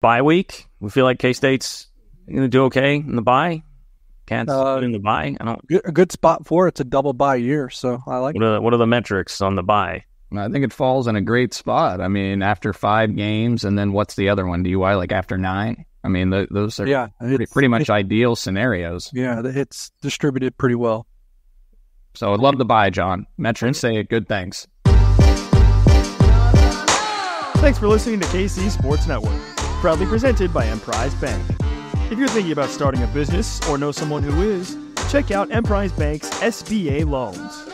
bye week. We feel like K-State's going to do okay in the bye. Cats in the bye. A good spot for it. It's a double bye year, so I like it. What are the metrics on the bye? I think it falls in a great spot. I mean, after 5 games, and then what's the other one? DUI, like after 9? I mean, those are pretty much ideal scenarios. Yeah, it's distributed pretty well. So I'd love the bye, John. Metrics say good thanks. Thanks for listening to KC Sports Network, proudly presented by Emprise Bank. If you're thinking about starting a business or know someone who is, check out Emprise Bank's SBA loans.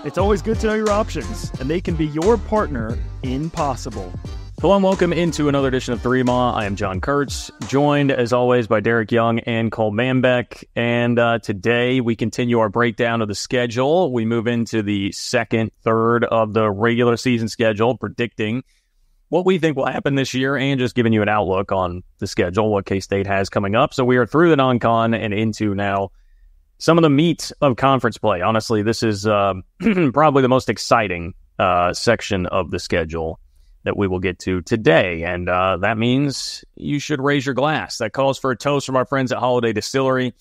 It's always good to know your options, and they can be your partner in possible. Hello and welcome into another edition of Three Ma. I am John Kurtz, joined as always by Derek Young and Cole Manbeck. And today we continue our breakdown of the schedule. We move into the second third of the regular season schedule, predicting what we think will happen this year and just giving you an outlook on the schedule, what K-State has coming up. So we are through the non-con and into now some of the meat of conference play. Honestly, this is probably the most exciting section of the schedule that we will get to today. And that means you should raise your glass. That calls for a toast from our friends at Holiday Distillery.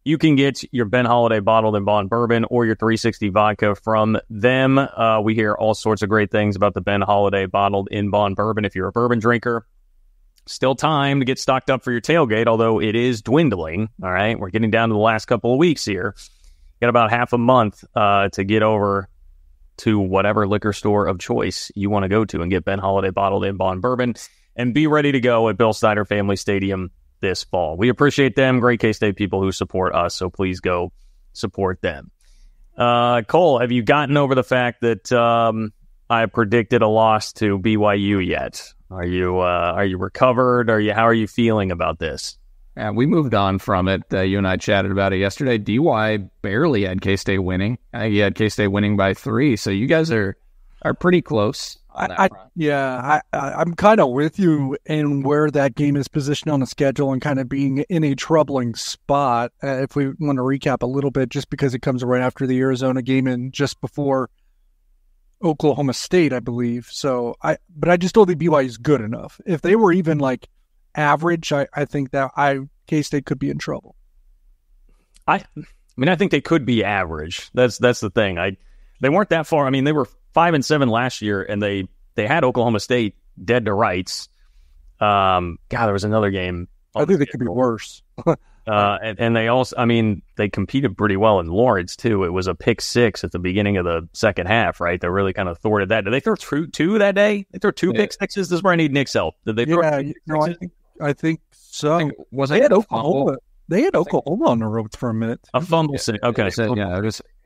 You can get your Ben Holiday bottled in bond bourbon or your 360 vodka from them. We hear all sorts of great things about the Ben Holiday bottled in bond bourbon. If you're a bourbon drinker, still time to get stocked up for your tailgate, although it is dwindling. All right, we're getting down to the last couple of weeks here. Got about half a month to get over to whatever liquor store of choice you want to go to and get Ben Holiday bottled in bond bourbon and be ready to go at Bill Snyder Family Stadium this fall. We appreciate them. Great K-State people who support us, so please go support them. Cole, have you gotten over the fact that I predicted a loss to BYU yet? Are you recovered? How are you feeling about this? Yeah, we moved on from it. You and I chatted about it yesterday. DY barely had K-State winning. He had K-State winning by 3, so you guys are pretty close. I'm kind of with you in where that game is positioned on the schedule and kind of being in a troubling spot. If we want to recap a little bit, just because it comes right after the Arizona game and just before Oklahoma State, I believe. So but I just don't think BYU is good enough. If they were even like average, I think that K-State could be in trouble. I think they could be average. That's the thing. They weren't that far. I mean, they were 5-7 last year, and they had Oklahoma State dead to rights. There was another game. I think they could be worse. And they also, they competed pretty well in Lawrence too. It was a pick 6 at the beginning of the second half, right? They really kind of thwarted that. Did they throw two that day? They threw 2 pick 6s. This is where I need Nick's help. Did they? I think so. They had Oklahoma on the ropes for a minute. A fumble. Okay.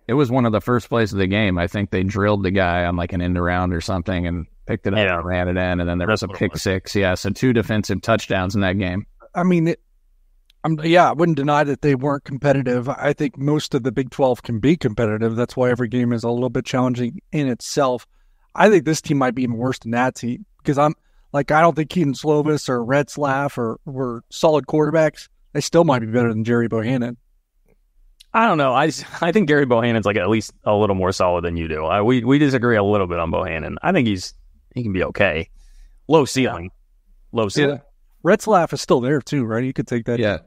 It was one of the first plays of the game. I think they drilled the guy on like an end around or something and picked it up and ran it in, and then there was a pick 6. Yeah, so 2 defensive touchdowns in that game. I wouldn't deny that they weren't competitive. I think most of the Big 12 can be competitive. That's why every game is a little bit challenging in itself. I think this team might be even worse than that team because I don't think Keaton Slovis or Retzlaff were solid quarterbacks. They still might be better than Jerry Bohannon. I don't know. I think Gary Bohannon's like at least a little more solid than you do. We disagree a little bit on Bohannon. I think he can be okay. Low ceiling. Yeah. Retzlaff is still there too, right? You could take that. Yeah.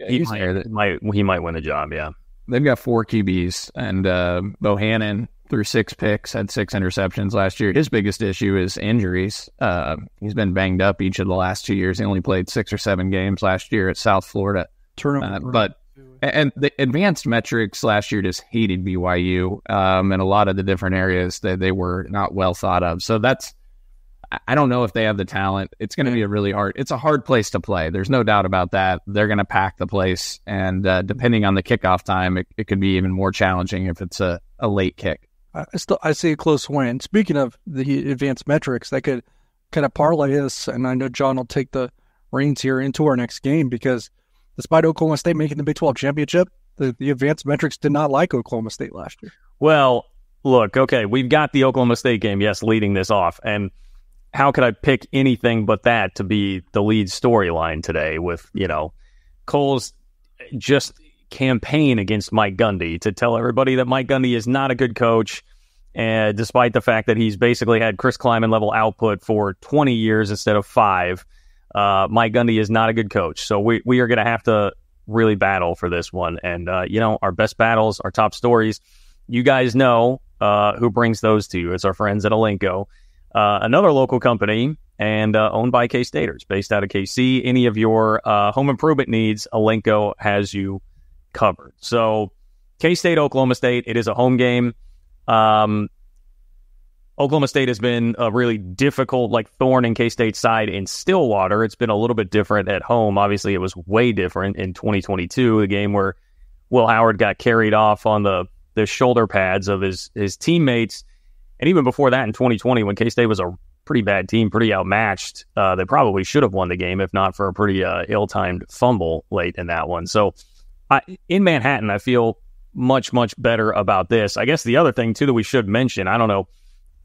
He might win a job. Yeah. They've got 4 QBs, and Bohannon threw 6 picks, had 6 interceptions last year. His biggest issue is injuries. He's been banged up each of the last 2 years. He only played 6 or 7 games last year at South Florida. And the advanced metrics last year just hated BYU in a lot of the different areas that they were not well thought of. So I don't know if they have the talent. It's going to be it's a hard place to play. There's no doubt about that. They're going to pack the place. And depending on the kickoff time, it could be even more challenging if it's a late kick. I see a close win. Speaking of the advanced metrics, that could kind of parlay this. And I know John will take the reins here into our next game because despite Oklahoma State making the Big 12 championship, the advanced metrics did not like Oklahoma State last year. Well, look, okay, we've got the Oklahoma State game, yes, leading this off. And how could I pick anything but that to be the lead storyline today with, Cole's just campaign against Mike Gundy to tell everybody that Mike Gundy is not a good coach, and despite the fact that he's basically had Chris Kleiman level output for 20 years instead of 5. Mike Gundy is not a good coach. So we are going to have to really battle for this one. And, our best battles, our top stories, you guys know who brings those to you. It's our friends at Alinco, another local company and owned by K-Staters based out of KC. Any of your home improvement needs, Alinco has you covered. So K-State, Oklahoma State, it is a home game. Oklahoma State has been a really difficult, thorn in K-State's side in Stillwater. It's been a little bit different at home. Obviously, it was way different in 2022, the game where Will Howard got carried off on the shoulder pads of his teammates. And even before that, in 2020, when K-State was a pretty bad team, pretty outmatched, they probably should have won the game, if not for a pretty ill-timed fumble late in that one. So in Manhattan, I feel much, much better about this. I guess the other thing, too, that we should mention, I don't know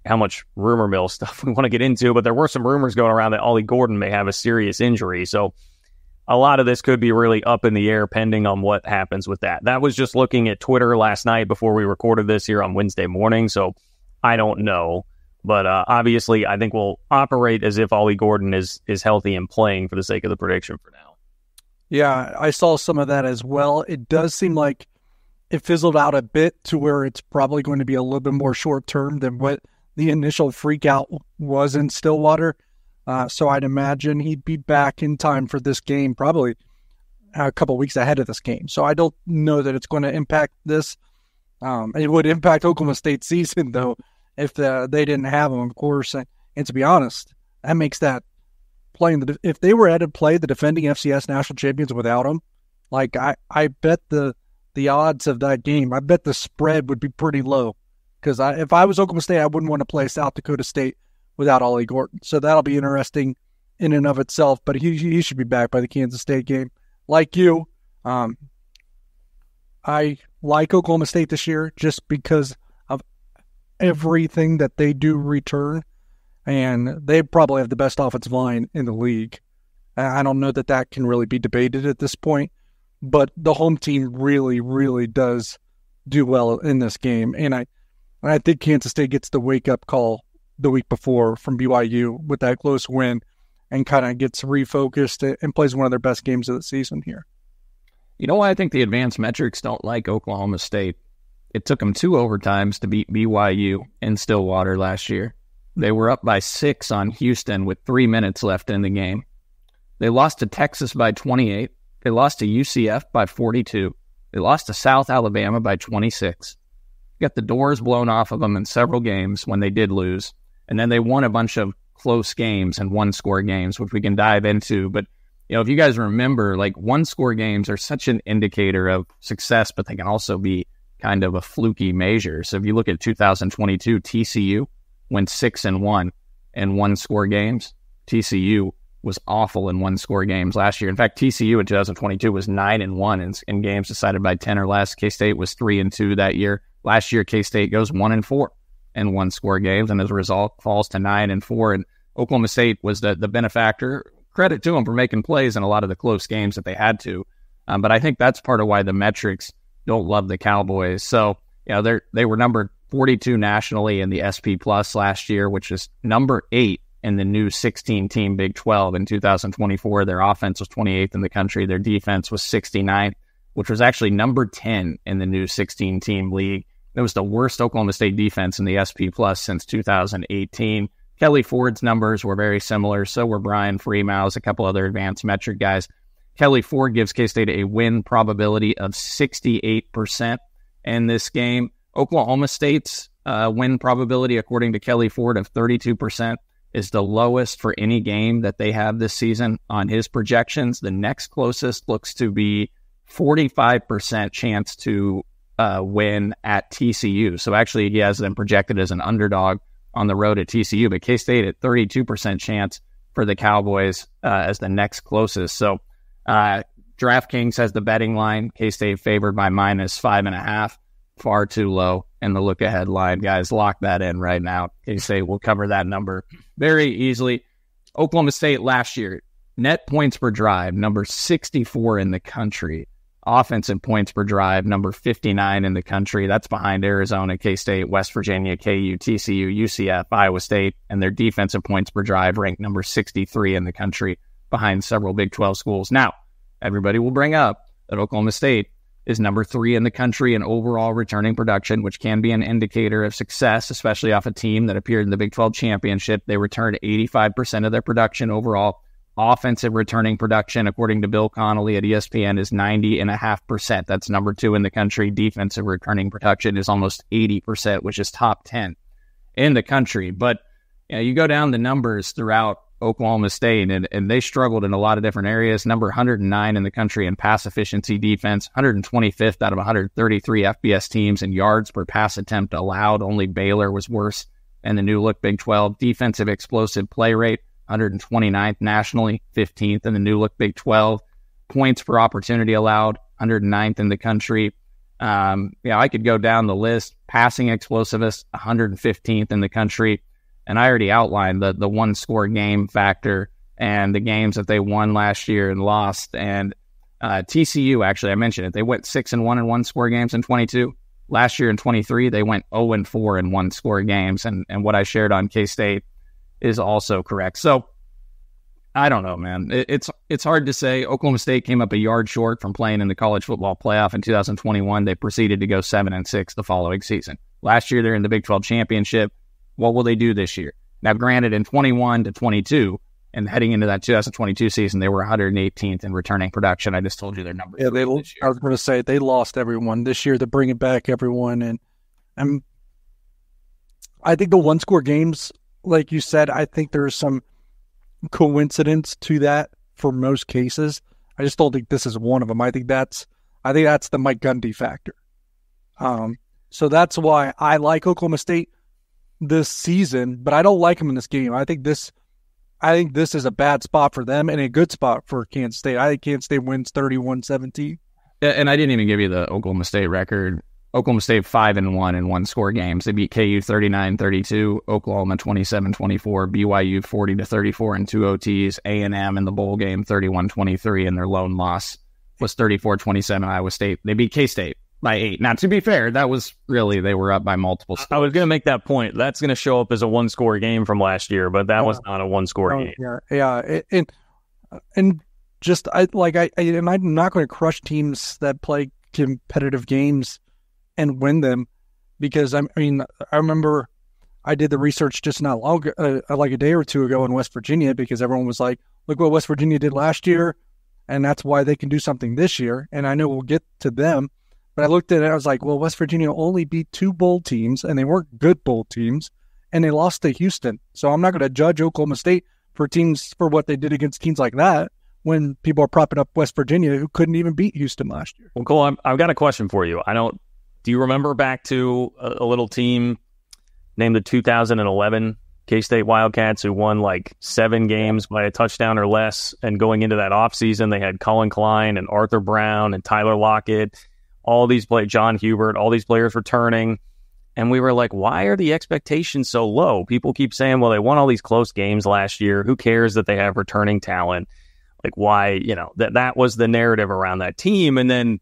how much rumor mill stuff we want to get into, but there were some rumors going around that Ollie Gordon may have a serious injury. So a lot of this could be really up in the air pending on what happens with that. That was just looking at Twitter last night before we recorded this here on Wednesday morning. So I don't know. But obviously, I think we'll operate as if Ollie Gordon is healthy and playing for the sake of the prediction for now. Yeah, I saw some of that as well. It does seem like it fizzled out a bit to where it's probably going to be a little bit more short-term than what the initial freak out was in Stillwater. So I'd imagine he'd be back in time for this game, probably a couple weeks ahead of this game. So I don't know that it's going to impact this. It would impact Oklahoma State's season, though, if they didn't have him, of course. And to be honest, that makes that playing if they were to play the defending FCS national champions without him, I bet the odds of that game, I bet the spread would be pretty low. Because if I was Oklahoma State, I wouldn't want to play South Dakota State without Ollie Gordon. So that'll be interesting in and of itself. But he should be back by the Kansas State game. Like you, I like Oklahoma State this year just because of everything that they do return. And they probably have the best offensive line in the league. I don't know that can really be debated at this point. But the home team really, really does do well in this game. And I think Kansas State gets the wake-up call the week before from BYU with that close win and kind of gets refocused and plays one of their best games of the season here. You know why I think the advanced metrics don't like Oklahoma State? It took them 2 overtimes to beat BYU in Stillwater last year. They were up by 6 on Houston with 3 minutes left in the game. They lost to Texas by 28. They lost to UCF by 42. They lost to South Alabama by 26. Got the doors blown off of them in several games when they did lose. And then they won a bunch of close games and one-score games, which we can dive into. But, if you guys remember, one-score games are such an indicator of success, but they can also be kind of a fluky measure. So if you look at 2022, TCU went 6-1 in one-score games. TCU was awful in one-score games last year. In fact, TCU in 2022 was 9-1 in games decided by 10 or less. K-State was 3-2 that year. Last year, K-State goes 1-4 in one-score games, and as a result, falls to 9-4. And Oklahoma State was the benefactor. Credit to them for making plays in a lot of the close games that they had to. But I think that's part of why the metrics don't love the Cowboys. So, they were number 42 nationally in the SP Plus last year, which is number 8 in the new 16-team Big 12 in 2024. Their offense was 28th in the country. Their defense was 69th, which was actually number 10 in the new 16-team league. It was the worst Oklahoma State defense in the SP Plus since 2018. Kelly Ford's numbers were very similar. So were Brian Freemau's, a couple other advanced metric guys. Kelly Ford gives K-State a win probability of 68% in this game. Oklahoma State's win probability, according to Kelly Ford, of 32% is the lowest for any game that they have this season on his projections. The next closest looks to be 45% chance to win at TCU. So actually he has them projected as an underdog on the road at TCU, but K-State at 32% chance for the Cowboys as the next closest. So DraftKings has the betting line. K-State favored by -5.5. Far too low in the look-ahead line. Guys, lock that in right now. K-State will cover that number very easily. Oklahoma State last year, net points per drive, number 64 in the country. Offensive points per drive, number 59 in the country. That's behind Arizona, K-State, West Virginia, KU, TCU, UCF, Iowa State, and their defensive points per drive ranked number 63 in the country. behind several Big 12 schools. Now, everybody will bring up that Oklahoma State is number 3 in the country in overall returning production, which can be an indicator of success, especially off a team that appeared in the Big 12 championship. They returned 85% of their production overall. Offensive returning production, according to Bill Connolly at ESPN, is 90.5%. That's number 2 in the country. Defensive returning production is almost 80%, which is top 10 in the country. But you go down the numbers throughout Oklahoma State, and they struggled in a lot of different areas. Number 109 in the country in pass efficiency defense, 125th out of 133 FBS teams in yards per pass attempt allowed. Only Baylor was worse than the new look Big 12. Defensive explosive play rate, 129th nationally, 15th in the new look Big 12. Points per opportunity allowed, 109th in the country. I could go down the list. Passing explosiveness, 115th in the country. And I already outlined the one-score game factor and the games that they won last year and lost. And TCU, actually, I mentioned it. They went 6-1 in one-score games in 22. Last year in 23, they went 0-4 in one-score games. And what I shared on K-State is also correct. So I don't know, man. It's hard to say. Oklahoma State came up a yard short from playing in the college football playoff in 2021. They proceeded to go 7-6 the following season. Last year, they're in the Big 12 championship. What will they do this year? Now, granted, in 21 to 22, and heading into that 2022 season, they were 118th in returning production. I just told you their numbers. Yeah, I was going to say they lost everyone this year. They're bringing back everyone, and I think the one-score games, like you said, I think there's some coincidence to that for most cases. I just don't think this is one of them. I think that's the Mike Gundy factor. So that's why I like Oklahoma State this season, but I don't like them in this game. I think this is a bad spot for them and a good spot for Kansas State. I think Kansas State wins 31-17. Yeah, and I didn't even give you the Oklahoma State record. Oklahoma State 5-1 in one-score games. They beat KU 39-32, Oklahoma 27-24, BYU 40-34 in 2 OTs, A&M in the bowl game 31-23, and their lone loss was 34-27 Iowa State. They beat K-State by 8. Now, to be fair, that was really, they were up by multiple scores. I was going to make that point. That's going to show up as a one-score game from last year, but that was not a one-score game. Yeah, and just I'm not going to crush teams that play competitive games and win them, because I remember I did the research just not long ago, like a day or two ago in West Virginia, because everyone was like, look what West Virginia did last year, and that's why they can do something this year. And I know we'll get to them, but I looked at it, I was like, well, West Virginia only beat 2 bowl teams, and they weren't good bowl teams, and they lost to Houston. So I'm not going to judge Oklahoma State for what they did against teams like that when people are propping up West Virginia, who couldn't even beat Houston last year. Well, Cole, I've got a question for you. Do you remember back to a little team named the 2011 K-State Wildcats, who won like 7 games by a touchdown or less? And going into that offseason, they had Colin Klein and Arthur Brown and Tyler Lockett, all these players, John Hubert, all these players returning. And we were like, why are the expectations so low? People keep saying, well, they won all these close games last year. Who cares that they have returning talent? Like, why, that was the narrative around that team. And then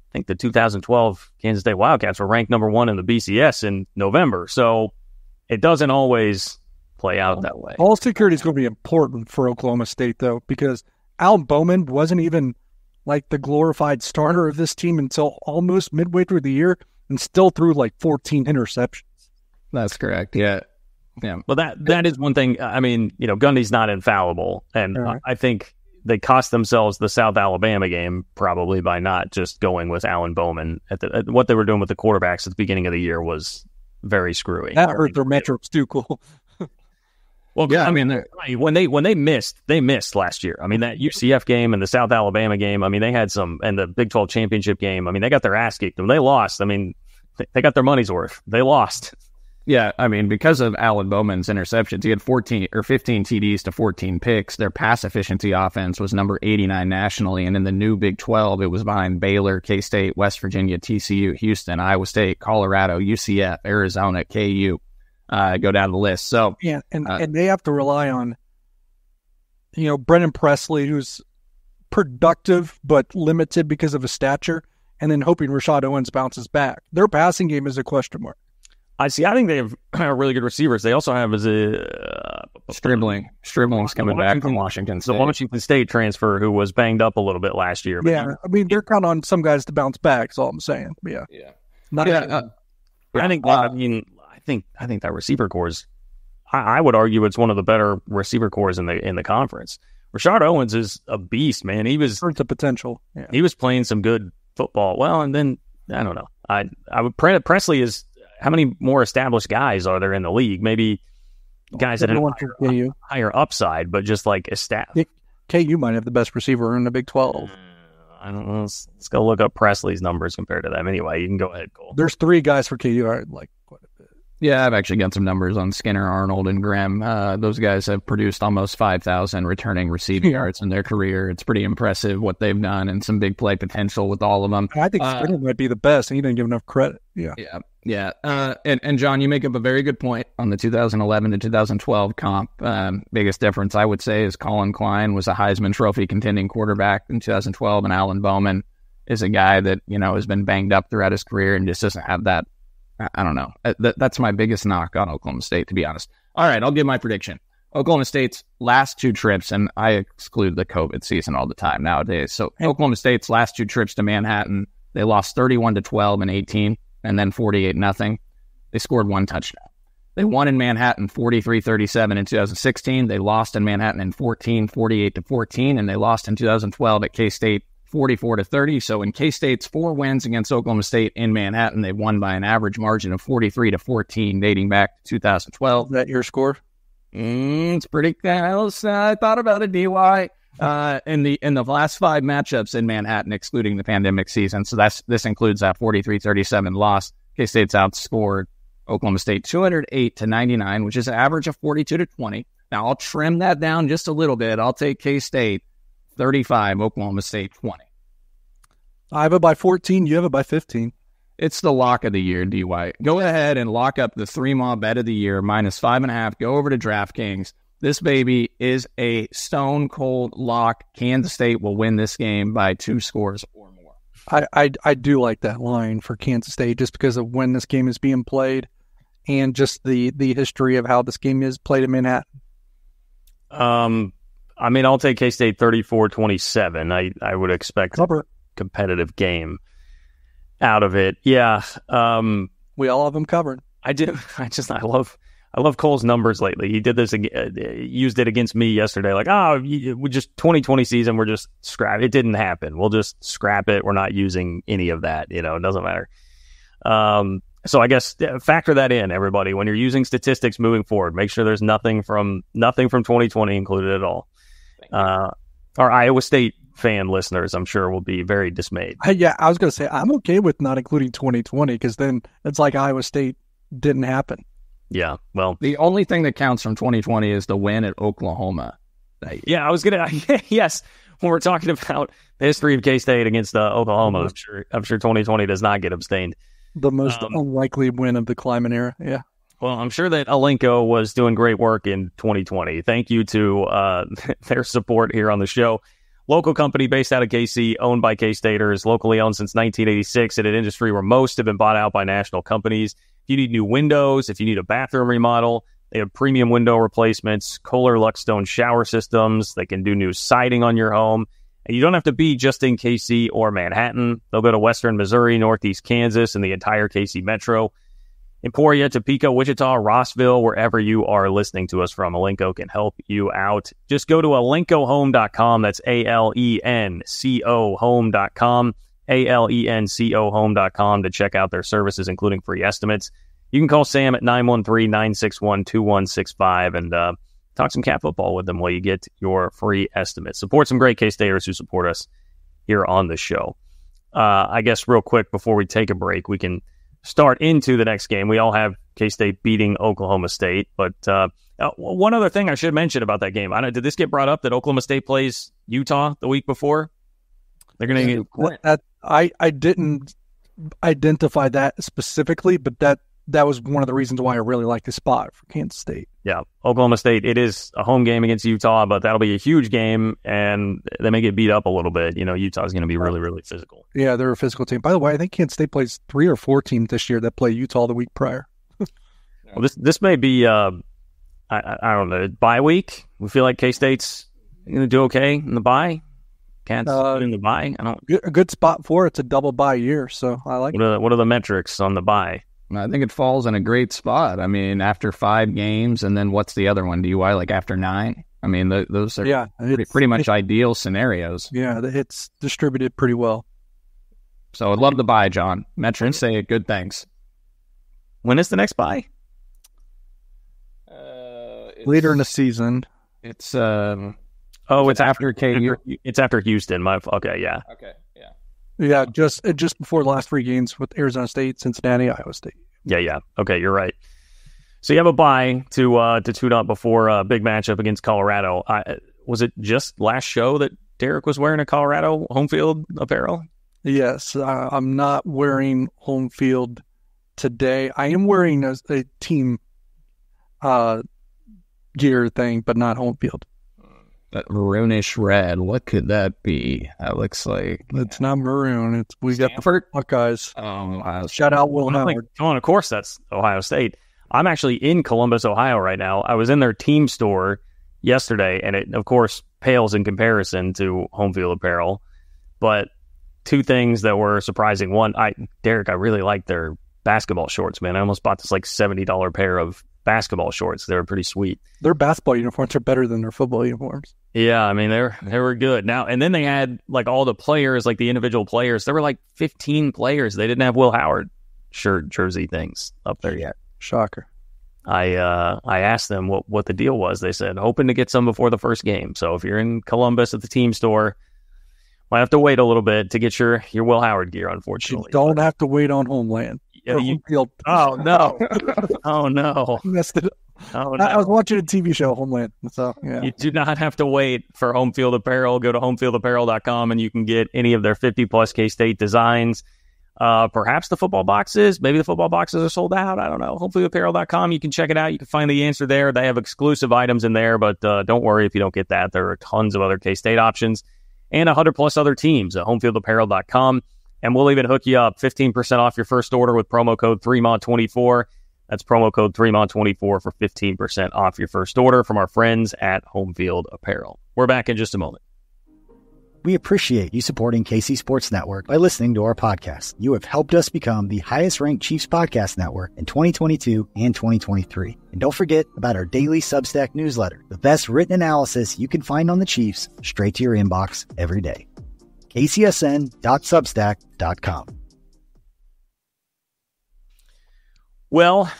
I think the 2012 Kansas State Wildcats were ranked number 1 in the BCS in November. So it doesn't always play out that way. Ball security is going to be important for Oklahoma State, though, because Alan Bowman wasn't even like the glorified starter of this team until almost midway through the year, and still threw like 14 interceptions. That's correct. Yeah. But that is one thing. I mean, Gundy's not infallible, and right. I think they cost themselves the South Alabama game probably by not just going with Alan Bowman. What they were doing with the quarterbacks at the beginning of the year was very screwy. That hurt their metrics too. Cool. Well, yeah, I mean, when they missed last year. I mean, that UCF game and the South Alabama game. I mean, they had and the Big 12 championship game. I mean, they got their ass kicked and they lost. I mean, they got their money's worth. They lost. Yeah, I mean, because of Alan Bowman's interceptions, he had 15 TDs to 14 picks. Their pass efficiency offense was number 89 nationally, and in the new Big 12, it was behind Baylor, K-State, West Virginia, TCU, Houston, Iowa State, Colorado, UCF, Arizona, KU. Go down the list. So yeah, and they have to rely on, Brennan Presley, who's productive but limited because of his stature, and then hoping Rashad Owens bounces back. Their passing game is a question mark. I think they have really good receivers. They also have Stribling. Stribling's coming back from Washington State. The Washington State transfer who was banged up a little bit last year. Yeah, I mean, they're counting on some guys to bounce back, is all I'm saying. Yeah. I think that receiver corps is, I would argue it's one of the better receiver corps in the conference. Rashard Owens is a beast, man. He was the potential. Yeah. He was playing some good football. Well, and then I don't know. I would Presley is, how many more established guys are there in the league? Maybe guys that have higher upside, but just like established. KU might have the best receiver in the Big 12. I don't know. Let's go look up Presley's numbers compared to them. Anyway, you can go ahead, Cole. There's 3 guys for KU I like quite a bit. Yeah, I've actually got some numbers on Skinner, Arnold, and Graham. Those guys have produced almost 5,000 returning receiving yards in their career. It's pretty impressive what they've done, and some big play potential with all of them. I think Skinner might be the best, and he didn't give enough credit. Yeah. And John, you make up a very good point on the 2011 to 2012 comp. Biggest difference, I would say, is Colin Klein was a Heisman Trophy contending quarterback in 2012, and Alan Bowman is a guy that, has been banged up throughout his career and just doesn't have that. I don't know. That's my biggest knock on Oklahoma State, to be honest. All right, I'll give my prediction. Oklahoma State's last 2 trips, and I exclude the COVID season all the time nowadays. So Oklahoma State's last 2 trips to Manhattan, they lost 31-12 and 18, and then 48-0. They scored 1 touchdown. They won in Manhattan 43-37 in 2016. They lost in Manhattan in 48-14, and they lost in 2012 at K-State 44-30. So in K-State's 4 wins against Oklahoma State in Manhattan, they won by an average margin of 43-14, dating back to 2012. Is that your score? It's pretty close. I thought about it, DY. In the last 5 matchups in Manhattan, excluding the pandemic season, so this includes that 43-37 loss. K-State's outscored Oklahoma State 208-99, which is an average of 42-20. Now I'll trim that down just a little bit. I'll take K-State 35, Oklahoma State 20. I have it by 14. You have it by 15. It's the lock of the year, DY. Go ahead and lock up the 3-ma bet of the year, minus 5.5. Go over to DraftKings. This baby is a stone-cold lock. Kansas State will win this game by 2 scores or more. I do like that line for Kansas State just because of when this game is being played and just the history of how this game is played in Manhattan. I'll take K-State 34-27. I would expect a competitive game out of it. Yeah. We all have them covered. I do. I love Cole's numbers lately. He did this, used it against me yesterday. Like, we just 2020 season, we're just scrap. It didn't happen. We'll just scrap it. We're not using any of that. It doesn't matter. So I guess factor that in, everybody. When you're using statistics moving forward, make sure there's nothing from 2020 included at all. Our Iowa State fan listeners, I'm sure, will be very dismayed. Yeah, I was going to say, I'm okay with not including 2020 because then it's like Iowa State didn't happen. Yeah, well, the only thing that counts from 2020 is the win at Oklahoma. Yeah, I was gonna. Yes, when we're talking about the history of K-State against Oklahoma, I'm sure 2020 does not get abstained. The most unlikely win of the Kleiman era. Yeah. Well, I'm sure that Alenko was doing great work in 2020. Thank you to their support here on the show. Local company based out of KC, owned by K-Staters, locally owned since 1986 in an industry where most have been bought out by national companies. If you need new windows, if you need a bathroom remodel, they have premium window replacements, Kohler Luckstone shower systems. They can do new siding on your home. And you don't have to be just in KC or Manhattan. They'll go to Western Missouri, Northeast Kansas, and the entire KC metro. Emporia, Topeka, Wichita, Rossville, wherever you are listening to us from, Alenko can help you out. Just go to alencohome.com. That's ALENCO home.com. ALENCOhome.com to check out their services, including free estimates. You can call Sam at 913-961-2165 and talk some cat football with them while you get your free estimates. Support some great K-Staters who support us here on the show. I guess real quick before we take a break, we can start into the next game. We all have K-State beating Oklahoma State, but one other thing I should mention about that game. Did this get brought up that Oklahoma State plays Utah the week before? They're going to get... I didn't identify that specifically, but that was one of the reasons why I really like the spot for Kansas State. Yeah, Oklahoma State, it is a home game against Utah, but that'll be a huge game, and they may get beat up a little bit. Utah's going to be really, really physical. Yeah, they're a physical team. By the way, I think Kansas State plays 3 or 4 teams this year that play Utah the week prior. Well, this may be I don't know, bye week. We feel like K-State's going to do okay in the bye. Cats in the bye. A good spot for it. It's a double bye year, so I like it. What are the metrics on the bye? I think it falls in a great spot. I mean, after 5 games, and then what's the other one? DUI, like after 9? I mean, those are pretty much ideal scenarios. Yeah, it's distributed pretty well. So I'd love the bye, John. Metrics say good things. When is the next bye? Later in the season. It's it's after KU. It's after Houston. Okay, yeah. Okay, yeah. Yeah, just before the last 3 games with Arizona State, Cincinnati, Iowa State. Yeah. Okay, you're right. So you have a bye to tune up before a big matchup against Colorado. Was it just last show that Derek was wearing a Colorado home field apparel? Yes, I'm not wearing home field today. I am wearing a team gear thing, but not home field. That maroonish red, what could that be? That looks like... It's not maroon. We got the Buckeyes. Shout out Will Howard. Of course, that's Ohio State. I'm actually in Columbus, Ohio right now. I was in their team store yesterday, and it, of course, pales in comparison to home field apparel. But 2 things that were surprising. One, Derek, I really like their basketball shorts, man. I almost bought this like $70 pair of basketball shorts. They were pretty sweet. Their basketball uniforms are better than their football uniforms. Yeah, I mean, they were good. Now, and then they had like all the players, like the individual players. There were like 15 players. They didn't have Will Howard shirt, jersey things up there yet. Shocker. I asked them what the deal was. They said, hoping to get some before the first game. So if you're in Columbus at the team store, might have to wait a little bit to get your Will Howard gear, unfortunately. You don't have to wait on Homeland. Oh, no. Oh, no. Messed it up. Oh, no. I was watching a TV show, Homeland. So, yeah. You do not have to wait for home field apparel. Go to homefieldapparel.com and you can get any of their 50-plus K-State designs. Perhaps the football boxes. Maybe the football boxes are sold out. I don't know. Homefieldapparel.com. You can check it out. You can find the answer there. They have exclusive items in there, but don't worry if you don't get that. There are tons of other K-State options and 100-plus other teams at homefieldapparel.com. And we'll even hook you up 15% off your first order with promo code 3MOD24. That's promo code 3MOD24 for 15% off your first order from our friends at Homefield Apparel. We're back in just a moment. We appreciate you supporting KC Sports Network by listening to our podcast. You have helped us become the highest-ranked Chiefs podcast network in 2022 and 2023. And don't forget about our daily Substack newsletter, the best written analysis you can find on the Chiefs straight to your inbox every day. kcsn.substack.com. Well,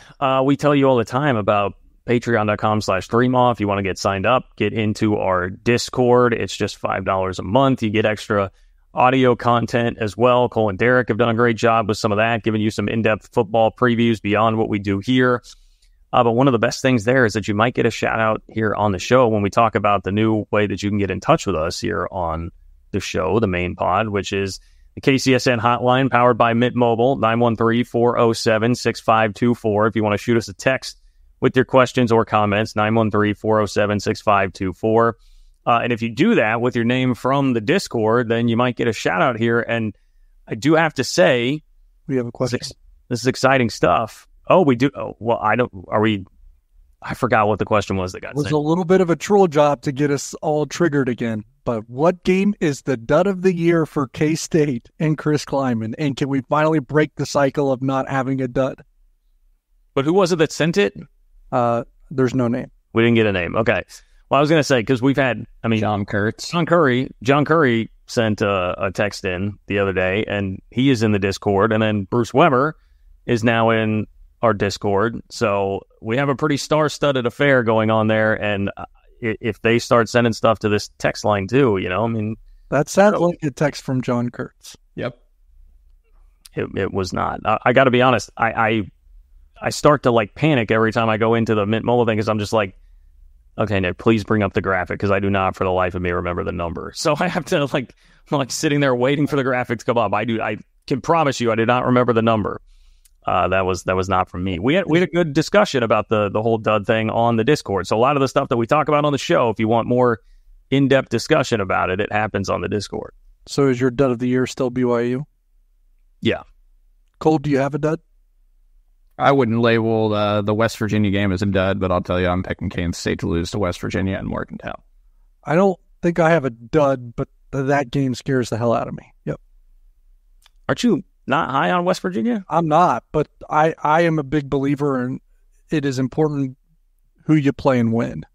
we tell you all the time about patreon.com/3maw. If you want to get signed up, get into our Discord. It's just $5 a month. You get extra audio content as well. Cole and Derek have done a great job with some of that, giving you some in-depth football previews beyond what we do here. But one of the best things there is that you might get a shout out here on the show when we talk about the new way that you can get in touch with us here on the show, the main pod, which is the KCSN hotline powered by Mint Mobile, 913-407-6524. If you want to shoot us a text with your questions or comments, 913-407-6524. And if you do that with your name from the Discord, then you might get a shout out here. And I do have to say, we have a question. This is exciting stuff. Oh, we do. Oh, well, I forgot what the question was that got sent. It was a little bit of a troll job to get us all triggered again. But what game is the dud of the year for K-State and Chris Kleiman? And can we finally break the cycle of not having a dud? But who was it that sent it? There's no name. We didn't get a name. Okay. Well, I was going to say, because we've had, John Kurtz. John Curry sent a text in the other day, and he is in the Discord. And then Bruce Weber is now in our Discord. So we have a pretty star-studded affair going on there. And if they start sending stuff to this text line too, that sounds like a text from John Kurtz. Yep. It was not. I got to be honest. I start to panic every time I go into the Mint Mobile thing because I'm just like, okay, Nick, please bring up the graphic because I do not for the life of me remember the number. So I have to I'm sitting there waiting for the graphic to come up. I can promise you I did not remember the number. That was not from me. We had a good discussion about the whole dud thing on the Discord. So a lot of the stuff that we talk about on the show, if you want more in-depth discussion about it, it happens on the Discord. So is your dud of the year still BYU? Yeah. Cole, do you have a dud? I wouldn't label the West Virginia game as a dud, but I'll tell you I'm picking Kansas State to lose to West Virginia in Morgantown. I don't think I have a dud, but that game scares the hell out of me. Yep. Aren't you not high on West Virginia? I'm not, but I am a big believer in it is important who you play and when.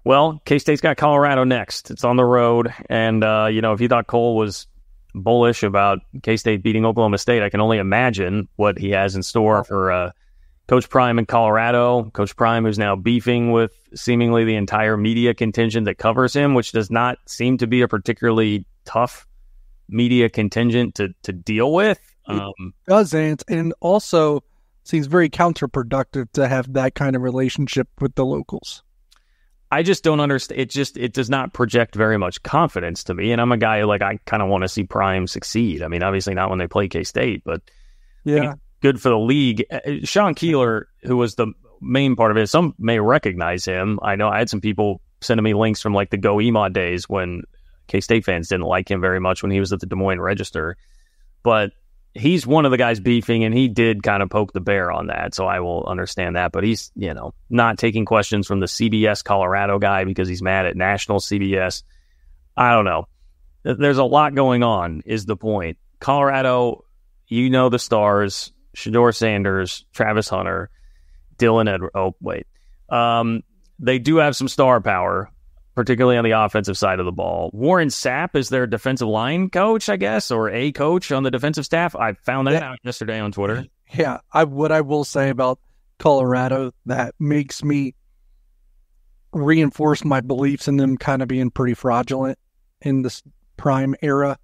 Well, K-State's got Colorado next. It's on the road. And, if you thought Cole was bullish about K-State beating Oklahoma State, I can only imagine what he has in store for Coach Prime in Colorado. Coach Prime, who's now beefing with seemingly the entire media contingent that covers him, which does not seem to be a particularly tough media contingent to deal with. It doesn't, and also seems very counterproductive to have that kind of relationship with the locals. I just don't understand. It does not project very much confidence to me. And I'm a guy who, I kind of want to see Prime succeed. I mean, obviously not when they play K-State, but yeah, good for the league. Sean Keeler, who was the main part of it, some may recognize him. I know I had some people sending me links from the Go Ema days when K-State fans didn't like him very much when he was at the Des Moines Register. But he's one of the guys beefing, and he did kind of poke the bear on that, so I will understand that. But he's, not taking questions from the CBS Colorado guy because he's mad at national CBS. I don't know. There's a lot going on, is the point. Colorado, the stars, Shedeur Sanders, Travis Hunter, Dylan Edwards. Oh, wait. They do have some star power, particularly on the offensive side of the ball. Warren Sapp is their defensive line coach, I guess, or a coach on the defensive staff. I found that out yesterday on Twitter. Yeah, what I will say about Colorado that makes me reinforce my beliefs in them kind of being pretty fraudulent in this Prime era,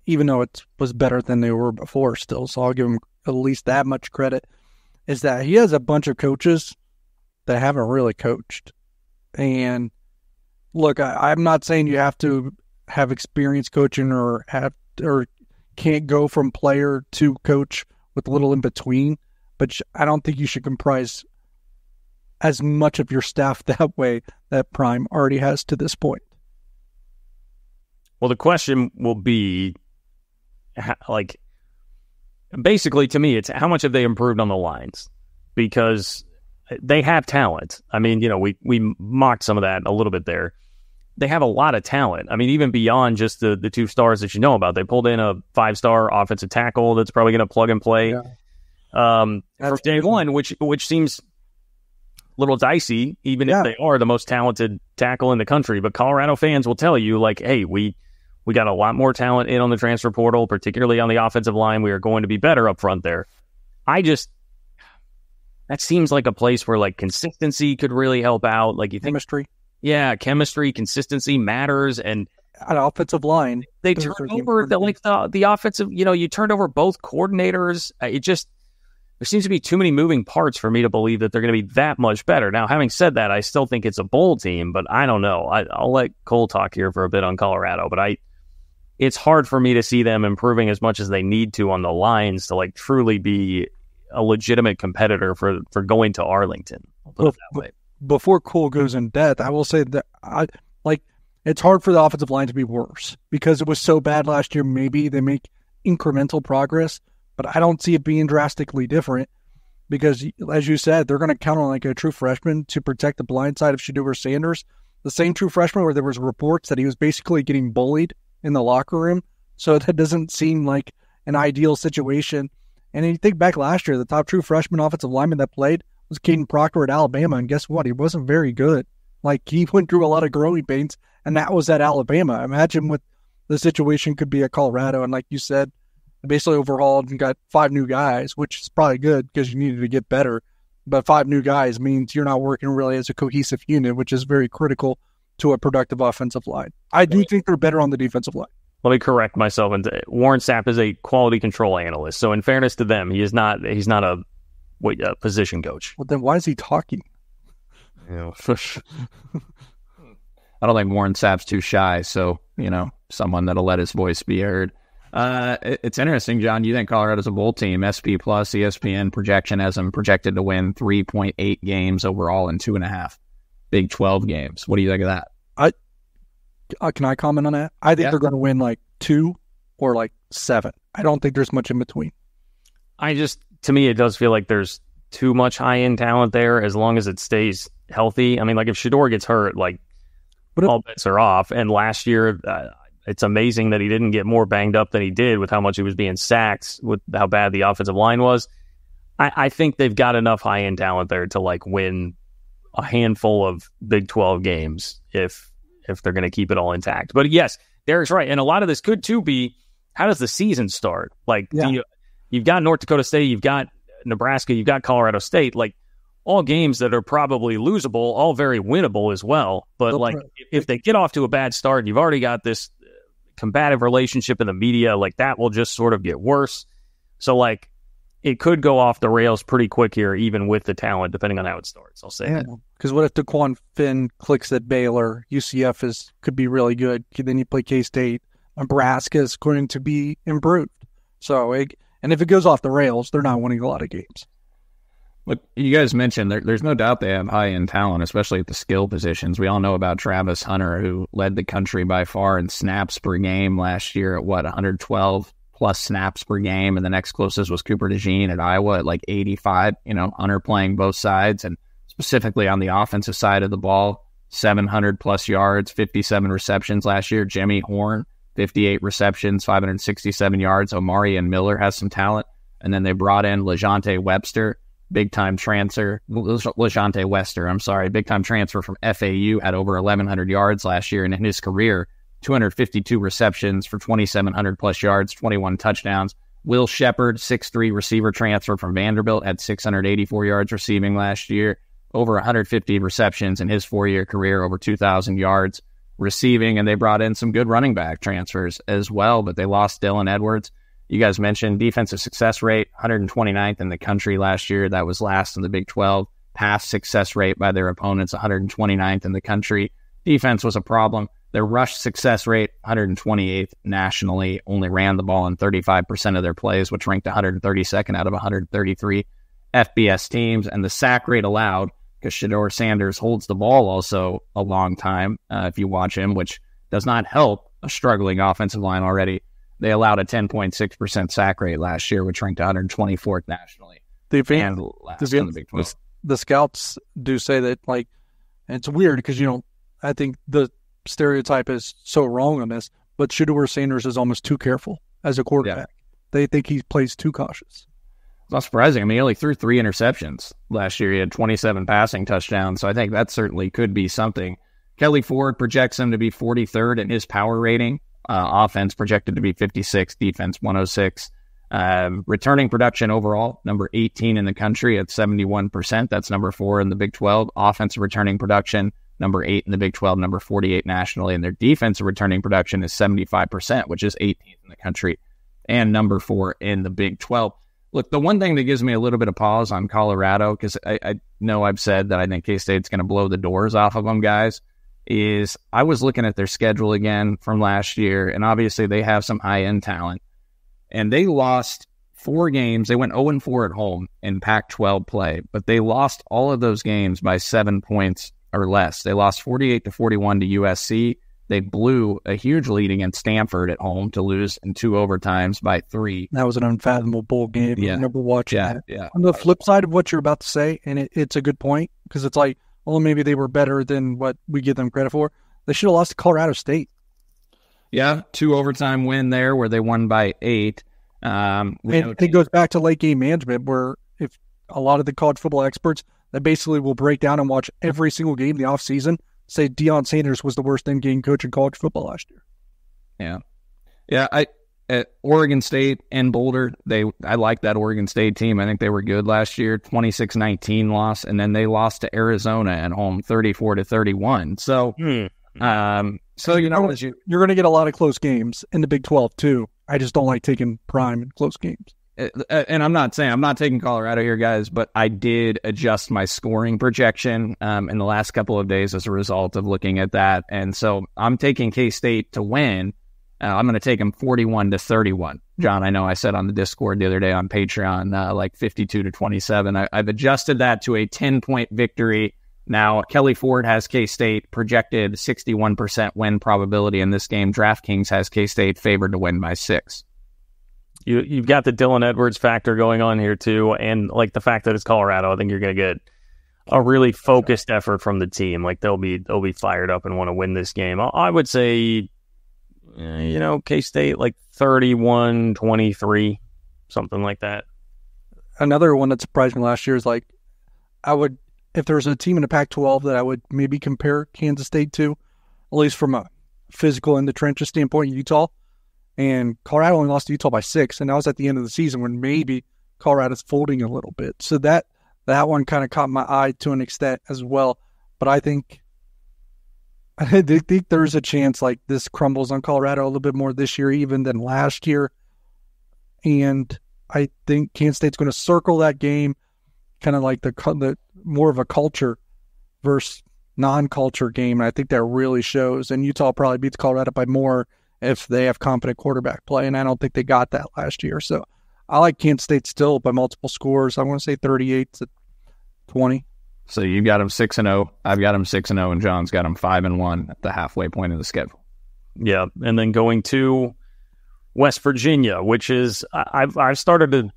even though it was better than they were before still, so I'll give him at least that much credit, is that he has a bunch of coaches that haven't really coached. And look, I'm not saying you have to have experience coaching or can't go from player to coach with little in between, but I don't think you should comprise as much of your staff that way that Prime already has to this point. Well, the question will be, basically to me, it's how much have they improved on the lines? Because they have talent. I mean, we mocked some of that a little bit there. They have a lot of talent. I mean, even beyond just the two stars that you know about. They pulled in a 5-star offensive tackle that's probably going to plug and play from day one, which seems a little dicey, even if they are the most talented tackle in the country. But Colorado fans will tell you, hey, we got a lot more talent in on the transfer portal, particularly on the offensive line. We are going to be better up front there. That seems like a place where consistency could really help out. You think chemistry. Yeah, chemistry, consistency matters, and an offensive line. They turned over the offensive. You turned over both coordinators. There seems to be too many moving parts for me to believe that they're going to be that much better. Now, having said that, I still think it's a bowl team, but I don't know. I'll let Cole talk here for a bit on Colorado, but it's hard for me to see them improving as much as they need to on the lines to truly be a legitimate competitor for going to Arlington. I'll put it that way. Before Cole goes in depth, I will say that it's hard for the offensive line to be worse because it was so bad last year. Maybe they make incremental progress, but I don't see it being drastically different because, as you said, they're going to count on a true freshman to protect the blind side of Shedeur Sanders, the same true freshman where there was reports that he was basically getting bullied in the locker room. So that doesn't seem like an ideal situation. And you think back last year, the top true freshman offensive lineman that played was Caden Proctor at Alabama, and guess what? He wasn't very good. He went through a lot of growing pains, and that was at Alabama. Imagine what the situation could be at Colorado, and like you said, basically overhauled and got 5 new guys, which is probably good because you needed to get better. But 5 new guys means you're not working really as a cohesive unit, which is very critical to a productive offensive line. I do think they're better on the defensive line. Let me correct myself. Warren Sapp is a quality control analyst, so in fairness to them, he's not a position coach. Well, then why is he talking? I don't think Warren Sapp's too shy, so, someone that'll let his voice be heard. It's interesting, John. You think Colorado's a bowl team. SP Plus, ESPN projection has them projected to win 3.8 games overall in 2.5 Big 12 games. What do you think of that? Can I comment on that? I think they're going to win 2 or 7. I don't think there's much in between. to me, it does feel like there's too much high-end talent there as long as it stays healthy. I mean, like if Shedeur gets hurt, like all bets are off. And last year, it's amazing that he didn't get more banged up than he did with how much he was being sacked, with how bad the offensive line was. I think they've got enough high-end talent there to like win a handful of Big 12 games if they're going to keep it all intact. But yes, Derek's right. And a lot of this could too be, how does the season start? Like you've got North Dakota State, you've got Nebraska, you've got Colorado State, like all games that are probably losable, all very winnable as well. But like if they get off to a bad start, you've already got this combative relationship in the media, like that will just sort of get worse. So like it could go off the rails pretty quick here, even with the talent, depending on how it starts. I'll say that. Because what if DeQuan Finn clicks at Baylor? UCF could be really good. Then you play K-State. Nebraska is going to be improved. So, and if it goes off the rails, they're not winning a lot of games. Look, you guys mentioned there's no doubt they have high-end talent, especially at the skill positions. We all know about Travis Hunter, who led the country by far in snaps per game last year at 112 plus snaps per game, and the next closest was Cooper DeJean at Iowa at like 85. Hunter playing both sides, and specifically on the offensive side of the ball, 700 plus yards, 57 receptions last year. Jimmy Horn, 58 receptions, 567 yards. Omari and Miller has some talent. And then they brought in LeJante Webster, big-time transfer. LeJante Wester, big-time transfer from FAU, had over 1,100 yards last year. And in his career, 252 receptions for 2,700 plus yards, 21 touchdowns. Will Shepard, 6'3" receiver transfer from Vanderbilt, had 684 yards receiving last year. Over 150 receptions in his 4-year career, over 2,000 yards receiving. And they brought in some good running back transfers as well, but they lost Dylan Edwards. You guys mentioned defensive success rate, 129th in the country last year. That was last in the Big 12. Pass success rate by their opponents, 129th in the country. Defense was a problem. Their rush success rate, 128th nationally, only ran the ball in 35% of their plays, which ranked 132nd out of 133 FBS teams. And the sack rate allowed, because Shedeur Sanders holds the ball also a long time, if you watch him, which does not help a struggling offensive line already. They allowed a 10.6% sack rate last year, which ranked 124th nationally. The scouts do say that, like, and it's weird because, I think the stereotype is so wrong on this, but Shedeur Sanders is almost too careful as a quarterback. Yeah. They think he plays too cautious. It's not surprising. I mean, he only threw 3 interceptions last year. He had 27 passing touchdowns, so I think that certainly could be something. Kelly Ford projects him to be 43rd in his power rating. Offense projected to be 56, defense 106. Returning production overall, number 18 in the country at 71%. That's number 4 in the Big 12. Offensive returning production, number 8 in the Big 12, number 48 nationally. And their defensive returning production is 75%, which is 18th in the country, and number 4 in the Big 12. Look, the one thing that gives me a little bit of pause on Colorado, because I know I've said that I think K-State's going to blow the doors off of them, guys, is I was looking at their schedule again from last year, and obviously they have some high-end talent. And they lost 4 games. They went 0-4 at home in Pac-12 play, but they lost all of those games by 7 points or less. They lost 48-41 to USC. They blew a huge lead against Stanford at home to lose in 2 overtimes by 3. That was an unfathomable bowl game. Yeah. I remember watching that. Yeah. On the flip side of what you're about to say, and it's a good point, because it's like, well, maybe they were better than what we give them credit for. They should have lost to Colorado State. Yeah, 2 overtime win there where they won by 8. And it goes back to late game management, where if a lot of the college football experts that basically will break down and watch every single game in the offseason say Deion Sanders was the worst in-game coach in college football last year. Yeah. At Oregon State and Boulder, I like that Oregon State team. I think they were good last year. 26-19 loss, and then they lost to Arizona at home, 34-31. So, you're going to get a lot of close games in the Big 12 too. I just don't like taking prime in close games. And I'm not taking Colorado here, guys, but I did adjust my scoring projection in the last couple of days as a result of looking at that. And so I'm taking K-State to win. I'm going to take them 41-31. John, I know I said on the Discord the other day on Patreon, like 52-27. I've adjusted that to a 10-point victory. Now, Kelly Ford has K-State projected 61% win probability in this game. DraftKings has K-State favored to win by 6. You've got the Dylan Edwards factor going on here too, and like the fact that it's Colorado, I think you're going to get a really focused effort from the team. Like they'll be fired up and want to win this game. I would say, K-State like 31-23, something like that. Another one that surprised me last year is like, if there's a team in the Pac-12 that I would maybe compare Kansas State to, at least from a physical in the trenches standpoint, Utah. And Colorado only lost to Utah by 6, and that was at the end of the season when maybe Colorado's folding a little bit. So that one kind of caught my eye to an extent as well. But I think there's a chance like this crumbles on Colorado a little bit more this year even than last year. And I think Kansas State's going to circle that game, kind of like the more of a culture versus non-culture game. And I think that really shows. And Utah probably beats Colorado by more if they have competent quarterback play, and I don't think they got that last year. So I like Kansas State still by multiple scores. I want to say 38-20. So you got them 6-0. I've got them 6-0, and John's got them 5-1 at the halfway point of the schedule. Yeah, and then going to West Virginia, which is I've started to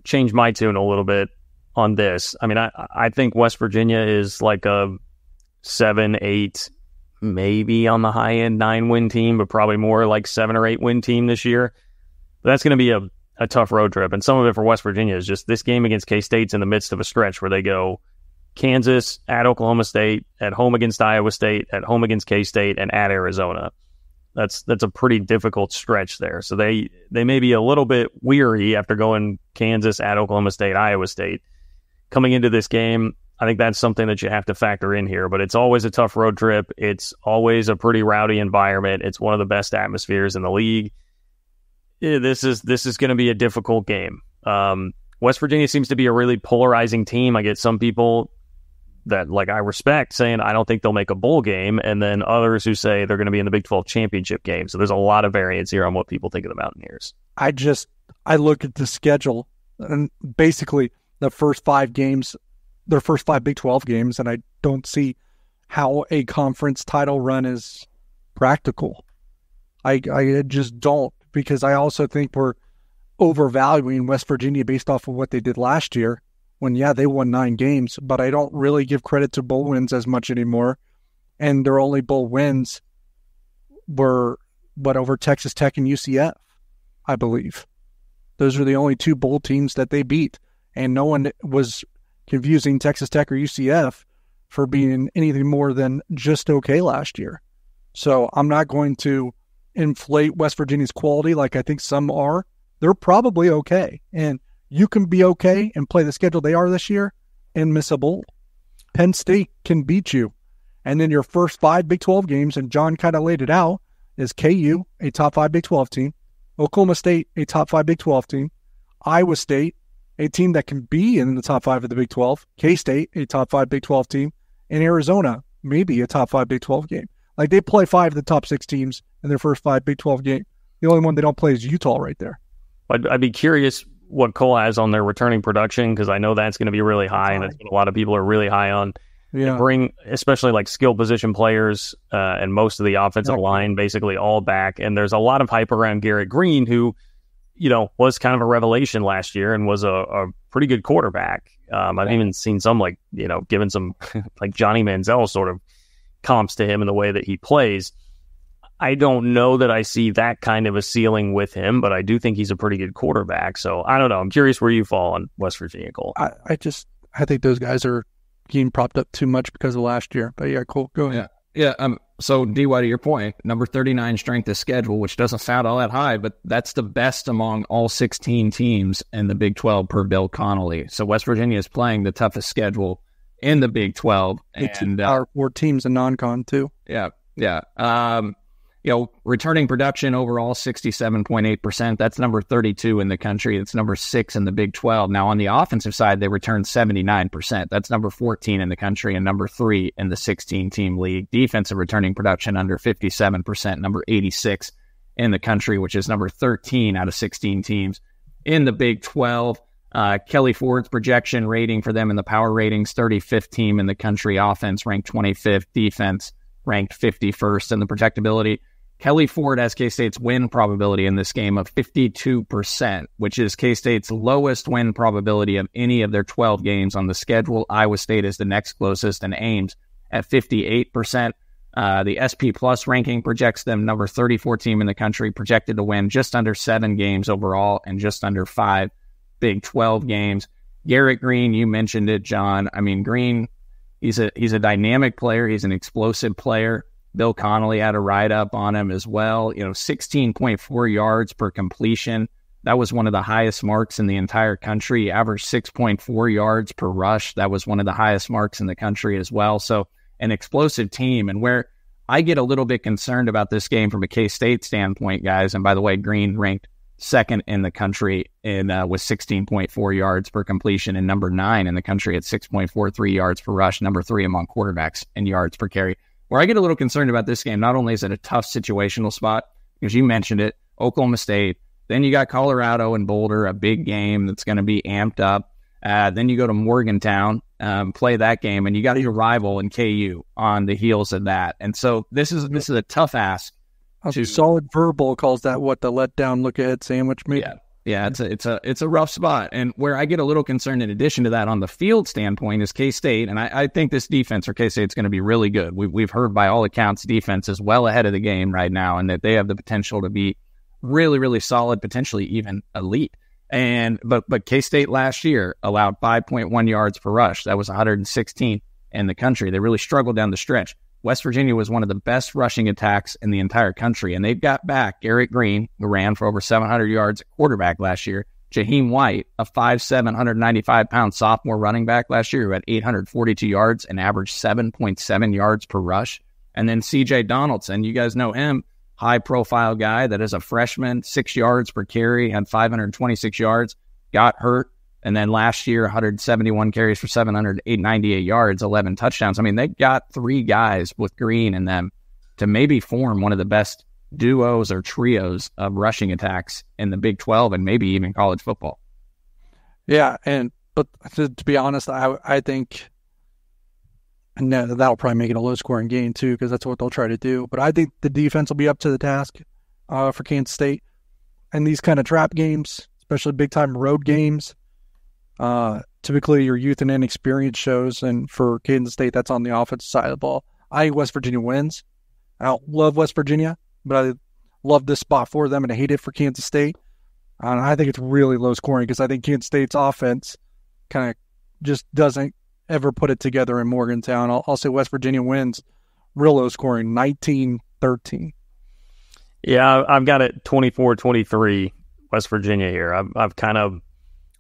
change my tune a little bit on this. I mean, I think West Virginia is like a 7-8. Maybe on the high end 9-win team, but probably more like 7 or 8 win team this year. But that's going to be a tough road trip. And some of it for West Virginia is just this game against K-State's in the midst of a stretch where they go Kansas, at Oklahoma State, at home against Iowa State, at home against K-State, and at Arizona. That's a pretty difficult stretch there. So they may be a little bit weary after going Kansas, at Oklahoma State, Iowa State. Coming into this game, I think that's something that you have to factor in here, but it's always a tough road trip. It's always a pretty rowdy environment. It's one of the best atmospheres in the league. This is going to be a difficult game. West Virginia seems to be a really polarizing team. I get some people that like I respect saying I don't think they'll make a bowl game, and then others who say they're going to be in the Big 12 championship game. So there's a lot of variance here on what people think of the Mountaineers. I look at the schedule and basically the first 5 games, their first 5 Big 12 games, and I don't see how a conference title run is practical. I just don't, because I also think we're overvaluing West Virginia based off of what they did last year when, yeah, they won 9 games, but I don't really give credit to bowl wins as much anymore. And their only bowl wins were, over Texas Tech and UCF, I believe. Those are the only 2 bowl teams that they beat, and no one was confusing Texas Tech or UCF for being anything more than just okay last year. So I'm not going to inflate West Virginia's quality like I think some are. They're probably okay. And you can be okay and play the schedule they are this year and miss a bowl. Penn State can beat you. And then your first 5 Big 12 games, and John kind of laid it out, is KU, a top 5 Big 12 team, Oklahoma State, a top 5 Big 12 team, Iowa State, a team that can be in the top 5 of the Big 12, K-State, a top 5 Big 12 team, and Arizona, maybe a top 5 Big 12 game. Like, they play 5 of the top 6 teams in their first 5 Big 12 game. The only one they don't play is Utah right there. I'd be curious what Cole has on their returning production, because I know that's going to be really high, and that's what a lot of people are really high on. Yeah. Bring, especially like skill position players and most of the offensive line basically all back. And there's a lot of hype around Garrett Green, who, was kind of a revelation last year and was a pretty good quarterback. I've even seen some given some like Johnny Manziel sort of comps to him in the way that he plays. I don't know that I see that kind of a ceiling with him, but I do think he's a pretty good quarterback. So I don't know. I'm curious where you fall on West Virginia, Cole. I think those guys are getting propped up too much because of last year. But yeah, Cole, go ahead. Yeah. So DY, to your point, number 39 strength of schedule, which doesn't sound all that high, but that's the best among all 16 teams in the Big 12 per Bill Connolly. So West Virginia is playing the toughest schedule in the Big 12. And our 4 teams in non-con too. Yeah. Returning production overall 67.8%. That's number 32 in the country. It's number 6 in the Big 12. Now on the offensive side, they returned 79%. That's number 14 in the country and number 3 in the 16-team league. Defensive returning production under 57%, number 86 in the country, which is number 13 out of 16 teams in the Big 12. Kelly Ford's projection rating for them in the power ratings, 35th team in the country. Offense ranked 25th. Defense ranked 51st in the protectability. Kelly Ford has K-State's win probability in this game of 52%, which is K-State's lowest win probability of any of their 12 games on the schedule. Iowa State is the next closest and Ames at 58%. The SP Plus ranking projects them number 34 team in the country, projected to win just under 7 games overall and just under 5 Big 12 games. Garrett Green, you mentioned it, John. I mean, Green, he's a dynamic player. He's an explosive player. Bill Connolly had a write-up on him as well. 16.4 yards per completion. That was one of the highest marks in the entire country. He averaged 6.4 yards per rush. That was one of the highest marks in the country as well. So an explosive team. And where I get a little bit concerned about this game from a K-State standpoint, guys, and by the way, Green ranked second in the country with 16.4 yards per completion and number 9 in the country at 6.43 yards per rush, number 3 among quarterbacks in yards per carry. Where I get a little concerned about this game, not only is it a tough situational spot, because you mentioned it, Oklahoma State, then you got Colorado and Boulder, a big game that's going to be amped up. Then you go to Morgantown, play that game, and you got your rival in KU on the heels of that. And so this is a tough ask. Solid Verbal calls that the letdown look ahead sandwich maybe. Yeah, it's a rough spot. And where I get a little concerned in addition to that on the field standpoint is K-State. And I think this defense for K-State is going to be really good. We've heard by all accounts defense is well ahead of the game right now and that they have the potential to be really, really solid, potentially even elite. But K-State last year allowed 5.1 yards per rush. That was 116th in the country. They really struggled down the stretch. West Virginia was one of the best rushing attacks in the entire country, and they've got back Garrett Green, who ran for over 700 yards at quarterback last year, Jaheim White, a 5'7", 195-pound sophomore running back last year who had 842 yards and averaged 7.7 yards per rush, and then C.J. Donaldson, you guys know him, high-profile guy that is a freshman, 6 yards per carry, had 526 yards, got hurt, and then last year, 171 carries for 798 yards, 11 touchdowns. I mean, they got 3 guys with Green in them to maybe form one of the best duos or trios of rushing attacks in the Big 12 and maybe even college football. Yeah, but to be honest, I think that'll probably make it a low-scoring game too because that's what they'll try to do. But I think the defense will be up to the task for Kansas State. And these kind of trap games, especially big-time road games, typically your youth and inexperience shows, and for Kansas State, that's on the offensive side of the ball. I think West Virginia wins. I don't love West Virginia, but I love this spot for them, and I hate it for Kansas State. And I think it's really low scoring because I think Kansas State's offense kind of just doesn't ever put it together in Morgantown. I'll say West Virginia wins real low scoring, 19-13. Yeah, I've got it 24-23 West Virginia here. I've kind of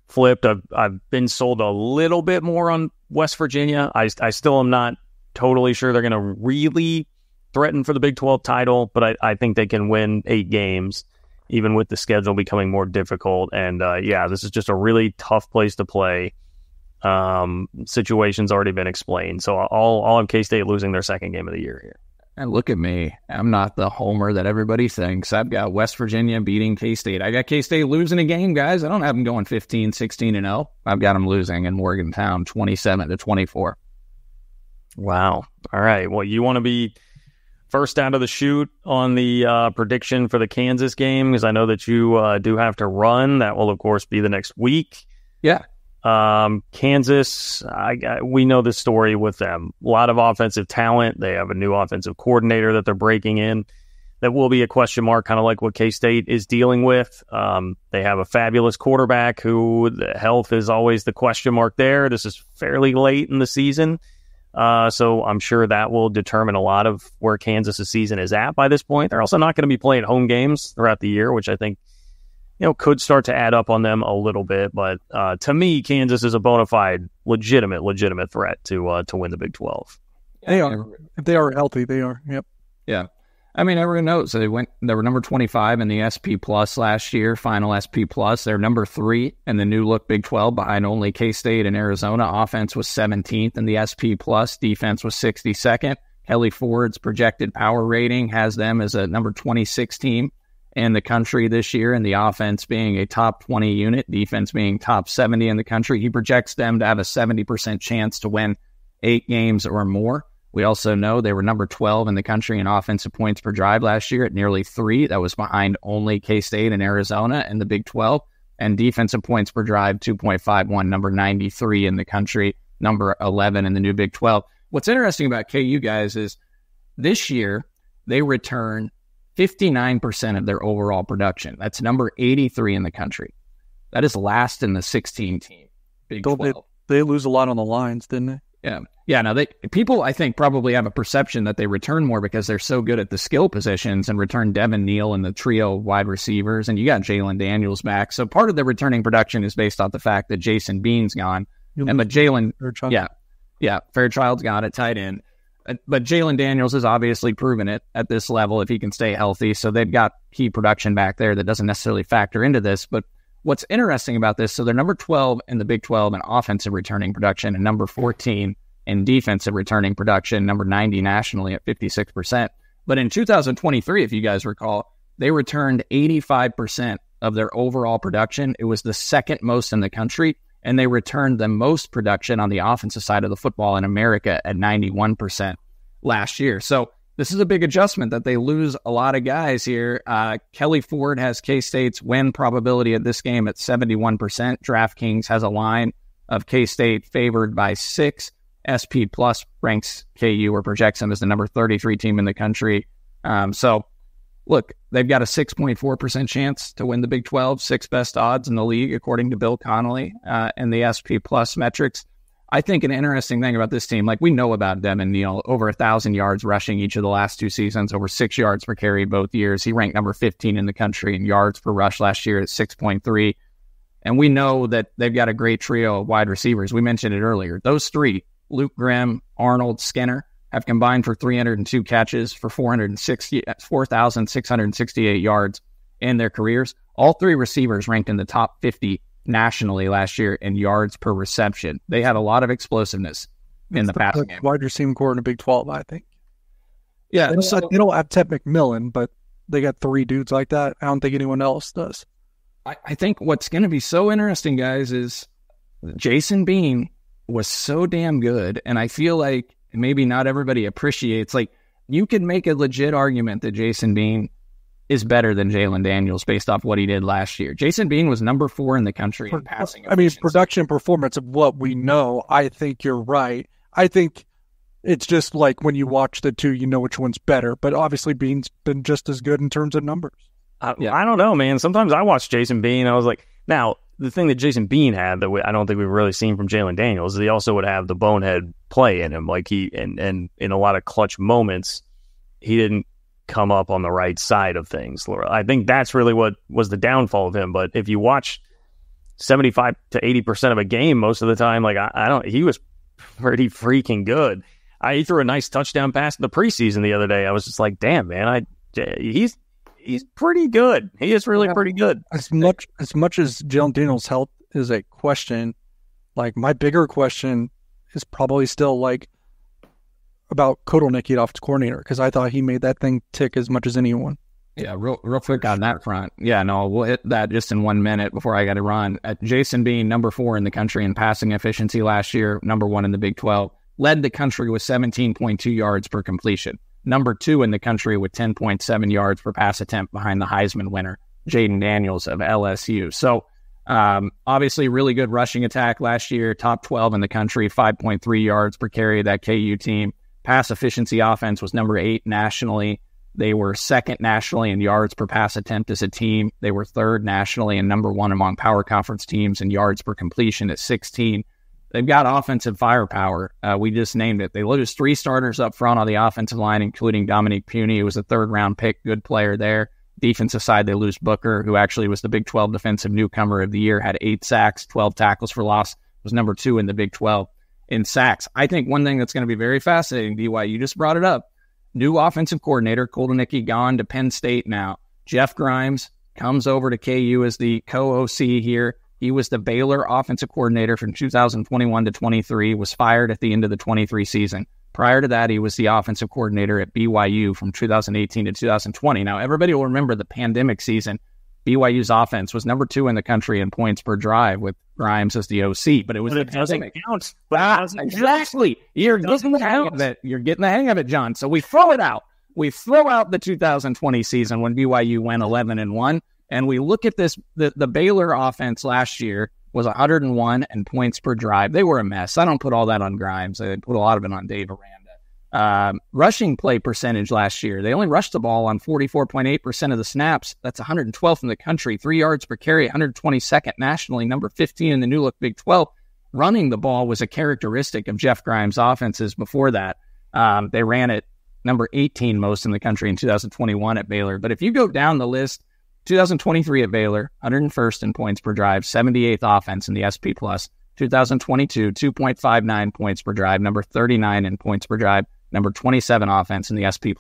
flipped. I've been sold a little bit more on West Virginia. I still am not totally sure they're going to really threaten for the Big 12 title, but I think they can win 8 games, even with the schedule becoming more difficult. And this is just a really tough place to play. Situation's already been explained. So I'll have K-State losing their second game of the year here. And look at me. I'm not the homer that everybody thinks. I've got West Virginia beating K-State. I got K-State losing a game, guys. I don't have them going 15, 16-0. I've got them losing in Morgantown 27-24. Wow. All right. Well, you want to be first out of the chute on the prediction for the Kansas game because I know that you do have to run. That will, of course, be the next week. Yeah. Kansas, we know the story with them. A lot of offensive talent. They have a new offensive coordinator that they're breaking in. That will be a question mark, kind of like what K-State is dealing with. They have a fabulous quarterback who the health is always the question mark there. This is fairly late in the season. So I'm sure that will determine a lot of where Kansas' season is at by this point. They're also not going to be playing home games throughout the year, which I think could start to add up on them a little bit. But to me, Kansas is a bona fide, legitimate threat to win the Big 12. They are. If they are healthy, they are. Yep. Yeah. I mean, everyone knows they were number 25 in the SP Plus last year, final SP Plus. They're number 3 in the new look Big 12 behind only K-State and Arizona. Offense was 17th in the SP Plus. Defense was 62nd. Kelly Ford's projected power rating has them as a number 26 team in the country this year, and the offense being a top 20 unit, defense being top 70 in the country. He projects them to have a 70% chance to win 8 games or more. We also know they were number 12 in the country in offensive points per drive last year at nearly 3. That was behind only K-State and Arizona in the Big 12. And defensive points per drive, 2.51, number 93 in the country, number 11 in the new Big 12. What's interesting about KU, guys, is this year they return 59% of their overall production. That's number 83 in the country. That is last in the 16-team Big 12. They lose a lot on the lines, didn't they? Yeah. Now, people, I think, probably have a perception that they return more because they're so good at the skill positions and return Devin Neal and the trio of wide receivers, and you got Jalen Daniels back. So part of the returning production is based off the fact that Jason Bean's gone. But Jalen, Fairchild's gone at tight end. But Jalen Daniels has obviously proven it at this level if he can stay healthy. So they've got key production back there that doesn't necessarily factor into this. But what's interesting about this, so they're number 12 in the Big 12 in offensive returning production and number 14 in defensive returning production, number 90 nationally at 56%. But in 2023, if you guys recall, they returned 85% of their overall production. It was the second most in the country, and they returned the most production on the offensive side of the football in America at 91% last year. So this is a big adjustment that they lose a lot of guys here. Kelly Ford has K-State's win probability at this game at 71%. DraftKings has a line of K-State favored by 6. SP Plus ranks KU or projects them as the number 33 team in the country. So, look, they've got a 6.4% chance to win the Big 12, 6th best odds in the league, according to Bill Connolly and the SP Plus metrics. I think an interesting thing about this team, like we know about Devin Neal, over 1,000 yards rushing each of the last 2 seasons, over 6 yards per carry both years. He ranked number 15 in the country in yards per rush last year at 6.3. And we know that they've got a great trio of wide receivers. We mentioned it earlier. Those 3, Luke Grimm, Arnold, Skinner, have combined for 302 catches for 4,668 yards in their careers. All 3 receivers ranked in the top 50 nationally last year in yards per reception. They had a lot of explosiveness in the passing game. Wide receiving core in the Big 12, I think. Yeah. They don't have Ted McMillan, but they got 3 dudes like that. I don't think anyone else does. I think what's going to be so interesting, guys, is Jason Bean was so damn good, and I feel like maybe not everybody appreciates, like, you could make a legit argument that Jason Bean is better than Jalen Daniels based off what he did last year. Jason Bean was number 4 in the country in passing efficiency. I mean, production performance of what we know, I think you're right. I think it's just like when you watch the 2, you know which one's better, but obviously Bean's been just as good in terms of numbers. I don't know, man. Sometimes I watch Jason Bean, I was like, now, the thing that Jason Bean had that I don't think we've really seen from Jalen Daniels is he also would have the bonehead play in him. Like and in a lot of clutch moments, he didn't come up on the right side of things. I think that's really what was the downfall of him. But if you watch 75 to 80% of a game most of the time, like he was pretty freaking good. He threw a nice touchdown pass in the preseason the other day. I was just like, damn, man, he's pretty good. He is really pretty good. As much as Jalen Daniels' health is a question, like my bigger question is probably still like about Kotelnicki, the offensive coordinator, because I thought he made that thing tick as much as anyone. Yeah, real quick on that front. Yeah, no, we'll hit that just in 1 minute before I got to run. Jason Bean, number 4 in the country in passing efficiency last year, number 1 in the Big 12, led the country with 17.2 yards per completion. Number 2 in the country with 10.7 yards per pass attempt behind the Heisman winner, Jaden Daniels of LSU. So, obviously, really good rushing attack last year, top 12 in the country, 5.3 yards per carry, that KU team. Pass efficiency offense was number 8 nationally. They were 2nd nationally in yards per pass attempt as a team. They were 3rd nationally and number 1 among power conference teams in yards per completion at 16. They've got offensive firepower. We just named it. They lose 3 starters up front on the offensive line, including Dominique Puny, who was a 3rd-round pick, good player there. Defensive side, they lose Booker, who actually was the Big 12 Defensive Newcomer of the Year, had 8 sacks, 12 tackles for loss, was number 2 in the Big 12 in sacks. I think one thing that's going to be very fascinating, DY, you just brought it up. New offensive coordinator, Kotelnicki, gone to Penn State now. Jeff Grimes comes over to KU as the co-OC here. He was the Baylor offensive coordinator from 2021 to 23, was fired at the end of the 23 season. Prior to that, he was the offensive coordinator at BYU from 2018 to 2020. Now, everybody will remember the pandemic season BYU's offense was number 2 in the country in points per drive with Grimes as the OC, but it was it doesn't count. Exactly. You're getting the hang of it. You're getting the hang of it, John. So we throw it out. We throw out the 2020 season when BYU went 11-1, and we look at this. The Baylor offense last year was 101 and points per drive. They were a mess. I don't put all that on Grimes. I put a lot of it on Dave Aranda. Rushing play percentage last year, they only rushed the ball on 44.8% of the snaps. That's 112th in the country. 3 yards per carry, 122nd nationally, number 15 in the new look Big 12. Running the ball was a characteristic of Jeff Grimes' offenses before that. They ran it number 18 most in the country in 2021 at Baylor. But if you go down the list, 2023 at Baylor, 101st in points per drive, 78th offense in the SP+. 2022, 2.59 points per drive, number 39 in points per drive, number 27 offense in the SP+,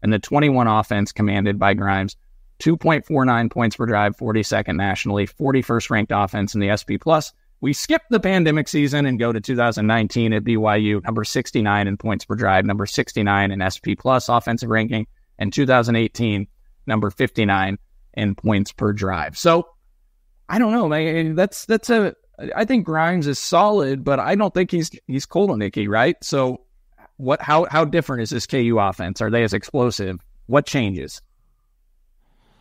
and the 21 offense commanded by Grimes, 2.49 points per drive, 42nd nationally, 41st ranked offense in the SP+. We skip the pandemic season and go to 2019 at BYU, number 69 in points per drive, number 69 in SP+ offensive ranking, and 2018, number 59 in points per drive. So, I don't know, man. I think Grimes is solid, but I don't think he's Kolonicky, right? So, how different is this KU offense? Are they as explosive? What changes?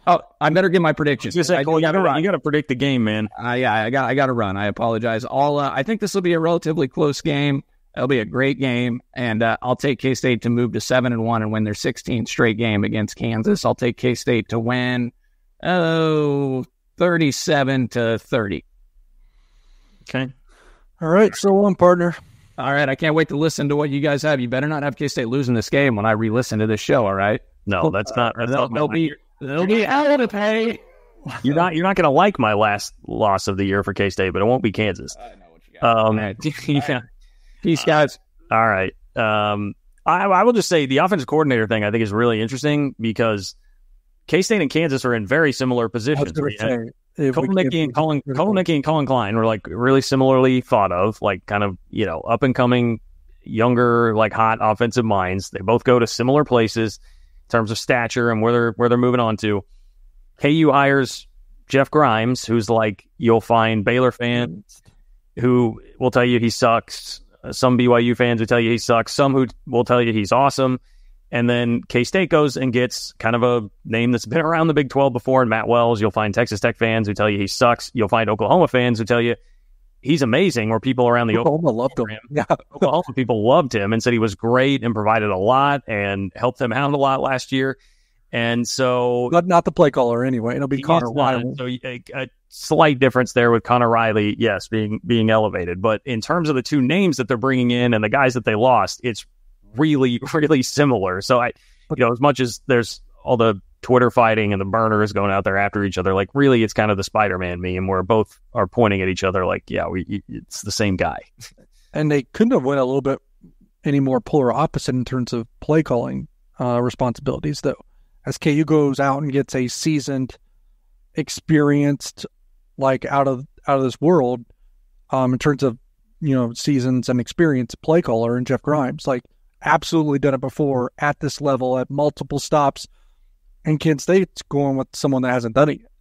Oh, I better give my predictions. You got to predict the game, man. Yeah, I got to run. I apologize. I think this will be a relatively close game. It'll be a great game, and I'll take K-State to move to 7-1 and win their 16th straight game against Kansas. I'll take K-State to win 37-30. Okay. All right, so long, partner. All right, I can't wait to listen to what you guys have. You better not have K-State losing this game when I re-listen to this show, all right? No, that's not. They'll be out to pay. You're not going to like my last loss of the year for K-State, but it won't be Kansas. I know what you got. Yeah. Peace, guys. All right. I will just say the offensive coordinator thing I think is really interesting because K-State and Kansas are in very similar positions. Kolonicky and Colin Klein were like really similarly thought of, like kind of, up and coming, younger, like hot offensive minds. They both go to similar places in terms of stature and where they're moving on to. KU hires Jeff Grimes, who's like, you'll find Baylor fans who will tell you he sucks. Some BYU fans will tell you he sucks. Some who will tell you he's awesome. And then K-State goes and gets kind of a name that's been around the Big 12 before, and Matt Wells. You'll find Texas Tech fans who tell you he sucks. You'll find Oklahoma fans who tell you he's amazing, or people around the Oklahoma loved him. Yeah, Oklahoma people loved him and said he was great and provided a lot and helped them out a lot last year. And so... But not the play caller anyway. It'll be Connor Riley. So a slight difference there with Connor Riley, yes, being elevated. But in terms of the two names that they're bringing in and the guys that they lost, it's really, really similar. So as much as there's all the Twitter fighting and the burners going out there after each other, like really it's kind of the Spider-Man meme where both are pointing at each other like, yeah, it's the same guy. And they couldn't have went a little bit any more polar opposite in terms of play calling responsibilities, though. As KU goes out and gets a seasoned, experienced, like out of this world, in terms of seasons and experience, play caller and Jeff Grimes, like absolutely done it before at this level at multiple stops, and Kent State's going with someone that hasn't done it yet.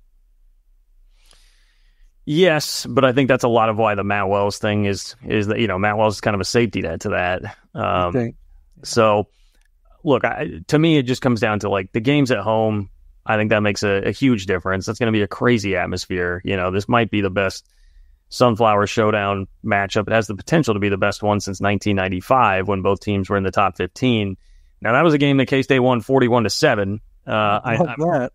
Yes, but I think that's a lot of why the Matt Wells thing is that Matt Wells is kind of a safety net to that. Okay. So, look, to me, it just comes down to like the games at home. I think that makes a huge difference. That's going to be a crazy atmosphere. This might be the best Sunflower Showdown matchup. It has the potential to be the best one since 1995 when both teams were in the top 15. Now, that was a game that K-State won 41-7. I'm not going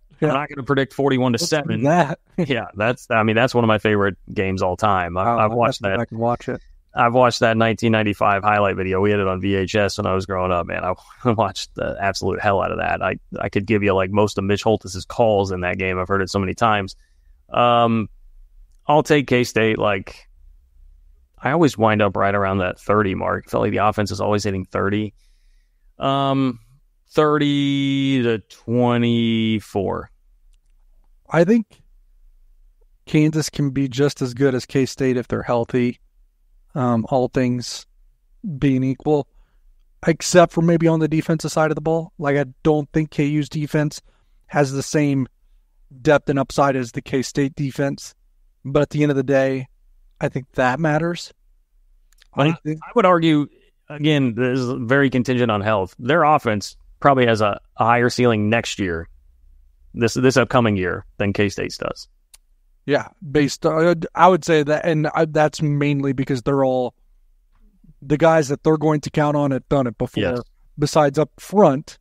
to predict 41-7. Yeah, that's one of my favorite games all time. I've watched that. I can watch it. I've watched that 1995 highlight video. We had it on VHS when I was growing up, man. I watched the absolute hell out of that. I could give you like most of Mitch Holtis's calls in that game. I've heard it so many times. I'll take K-State. Like, I always wind up right around that 30 mark. I felt like the offense is always hitting 30. 30-24. I think Kansas can be just as good as K-State if they're healthy, all things being equal, except for maybe on the defensive side of the ball. Like, I don't think KU's defense has the same depth and upside as the K-State defense. But at the end of the day, I think that matters. I would argue, again, this is very contingent on health. Their offense probably has a higher ceiling next year, this upcoming year, than K-State's does. Yeah, I would say that, and that's mainly because they're all the guys that they're going to count on have done it before. Yes. Besides up front,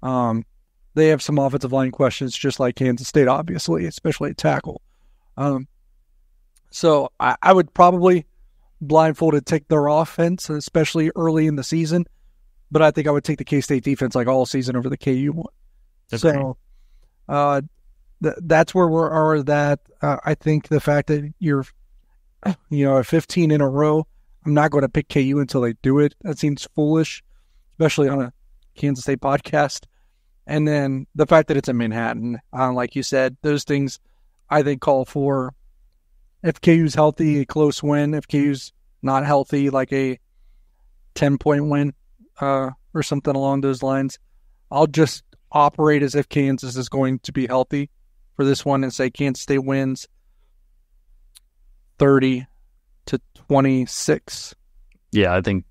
they have some offensive line questions, just like Kansas State, obviously, especially at tackle. So I would probably blindfolded take their offense, especially early in the season, but I think I would take the K-State defense like all season over the KU one. So that's where we're at. I think the fact that you're, at 15 in a row, I'm not going to pick KU until they do it. That seems foolish, especially on a Kansas State podcast. And then the fact that it's in Manhattan, like you said, those things I think call for, if KU's healthy, a close win. If KU's not healthy, like a 10-point win or something along those lines. I'll just operate as if Kansas is going to be healthy for this one and say Kansas State wins 30-26. Yeah, I think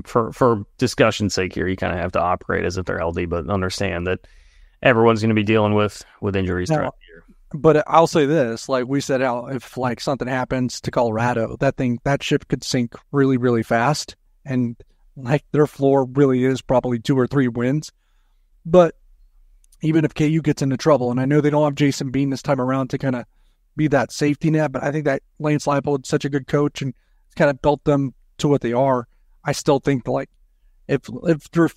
for discussion's sake here, you kind of have to operate as if they're healthy, but understand that everyone's going to be dealing with injuries throughout the year. But I'll say this, like we said, if like something happens to Colorado, that ship could sink really, really fast. And like their floor really is probably 2 or 3 wins. But even if KU gets into trouble, and I know they don't have Jason Bean this time around to kind of be that safety net, but I think that Lance Leipold is such a good coach and it's kind of built them to what they are. I still think like if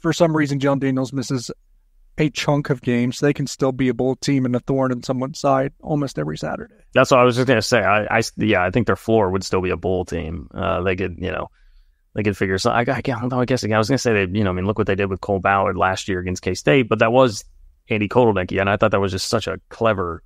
for some reason Jalen Daniels misses a chunk of games, they can still be a bowl team and a thorn in someone's side almost every Saturday. That's what I was just going to say. I think their floor would still be a bowl team. They could figure something. I don't know. I was going to say look what they did with Cole Ballard last year against K-State, but that was Andy Kotelnicki, and I thought that was just such a clever.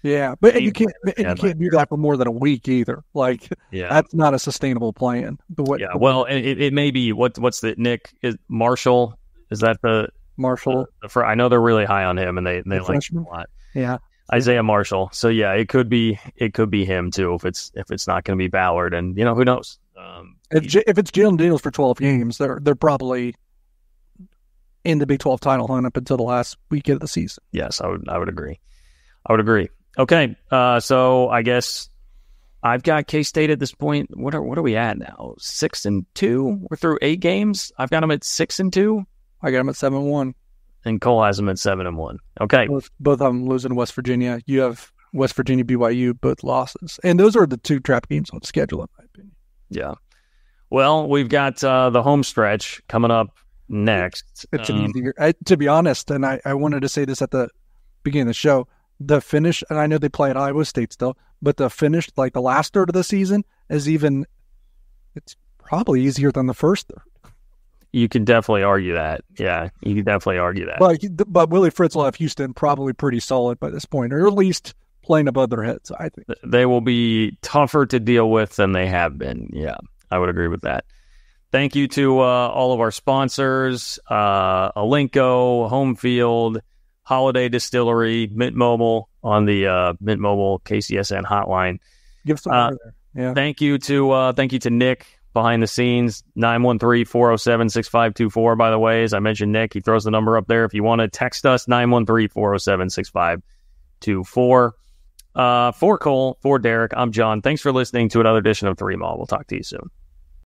Yeah, but you can't do that for more than a week either. Like, that's not a sustainable plan. Well, it may be what's the Nick is Marshall? Is that the Marshall? I know they're really high on him, and they like him a lot. Yeah, Isaiah Marshall. So yeah, it could be him too if it's not going to be Ballard, and who knows. If it's Jalen Daniels for 12 games, they're probably in the Big 12 title hunt up until the last week of the season. Yes, I would agree. Okay, so I guess I've got K-State at this point. What are we at now? 6-2. We're through 8 games. I've got them at 6-2. I got them at 7-1. And Cole has them at 7-1. Okay, both of them losing to West Virginia. You have West Virginia, BYU, both losses, and those are the 2 trap games on the schedule, in my opinion. Yeah. Well, we've got the home stretch coming up next. It's an easier, to be honest, and I wanted to say this at the beginning of the show. The finish, and I know they play at Iowa State still, but the finish, like the last third of the season, it's probably easier than the first third. You can definitely argue that. Yeah, you can definitely argue that. But Willie Fritz will have Houston probably pretty solid by this point, or at least playing above their heads, I think. They will be tougher to deal with than they have been. Yeah, I would agree with that. Thank you to all of our sponsors, Alinco, Home Field, Holiday Distillery, Mint Mobile on the Mint Mobile KCSN hotline. Give some more there. Yeah. Thank you to Nick behind the scenes, 913-407-6524. By the way, as I mentioned, Nick, he throws the number up there if you want to text us, 913-407-6524. For Cole, for Derek, I'm John. Thanks for listening to another edition of 3 Mall. We'll talk to you soon.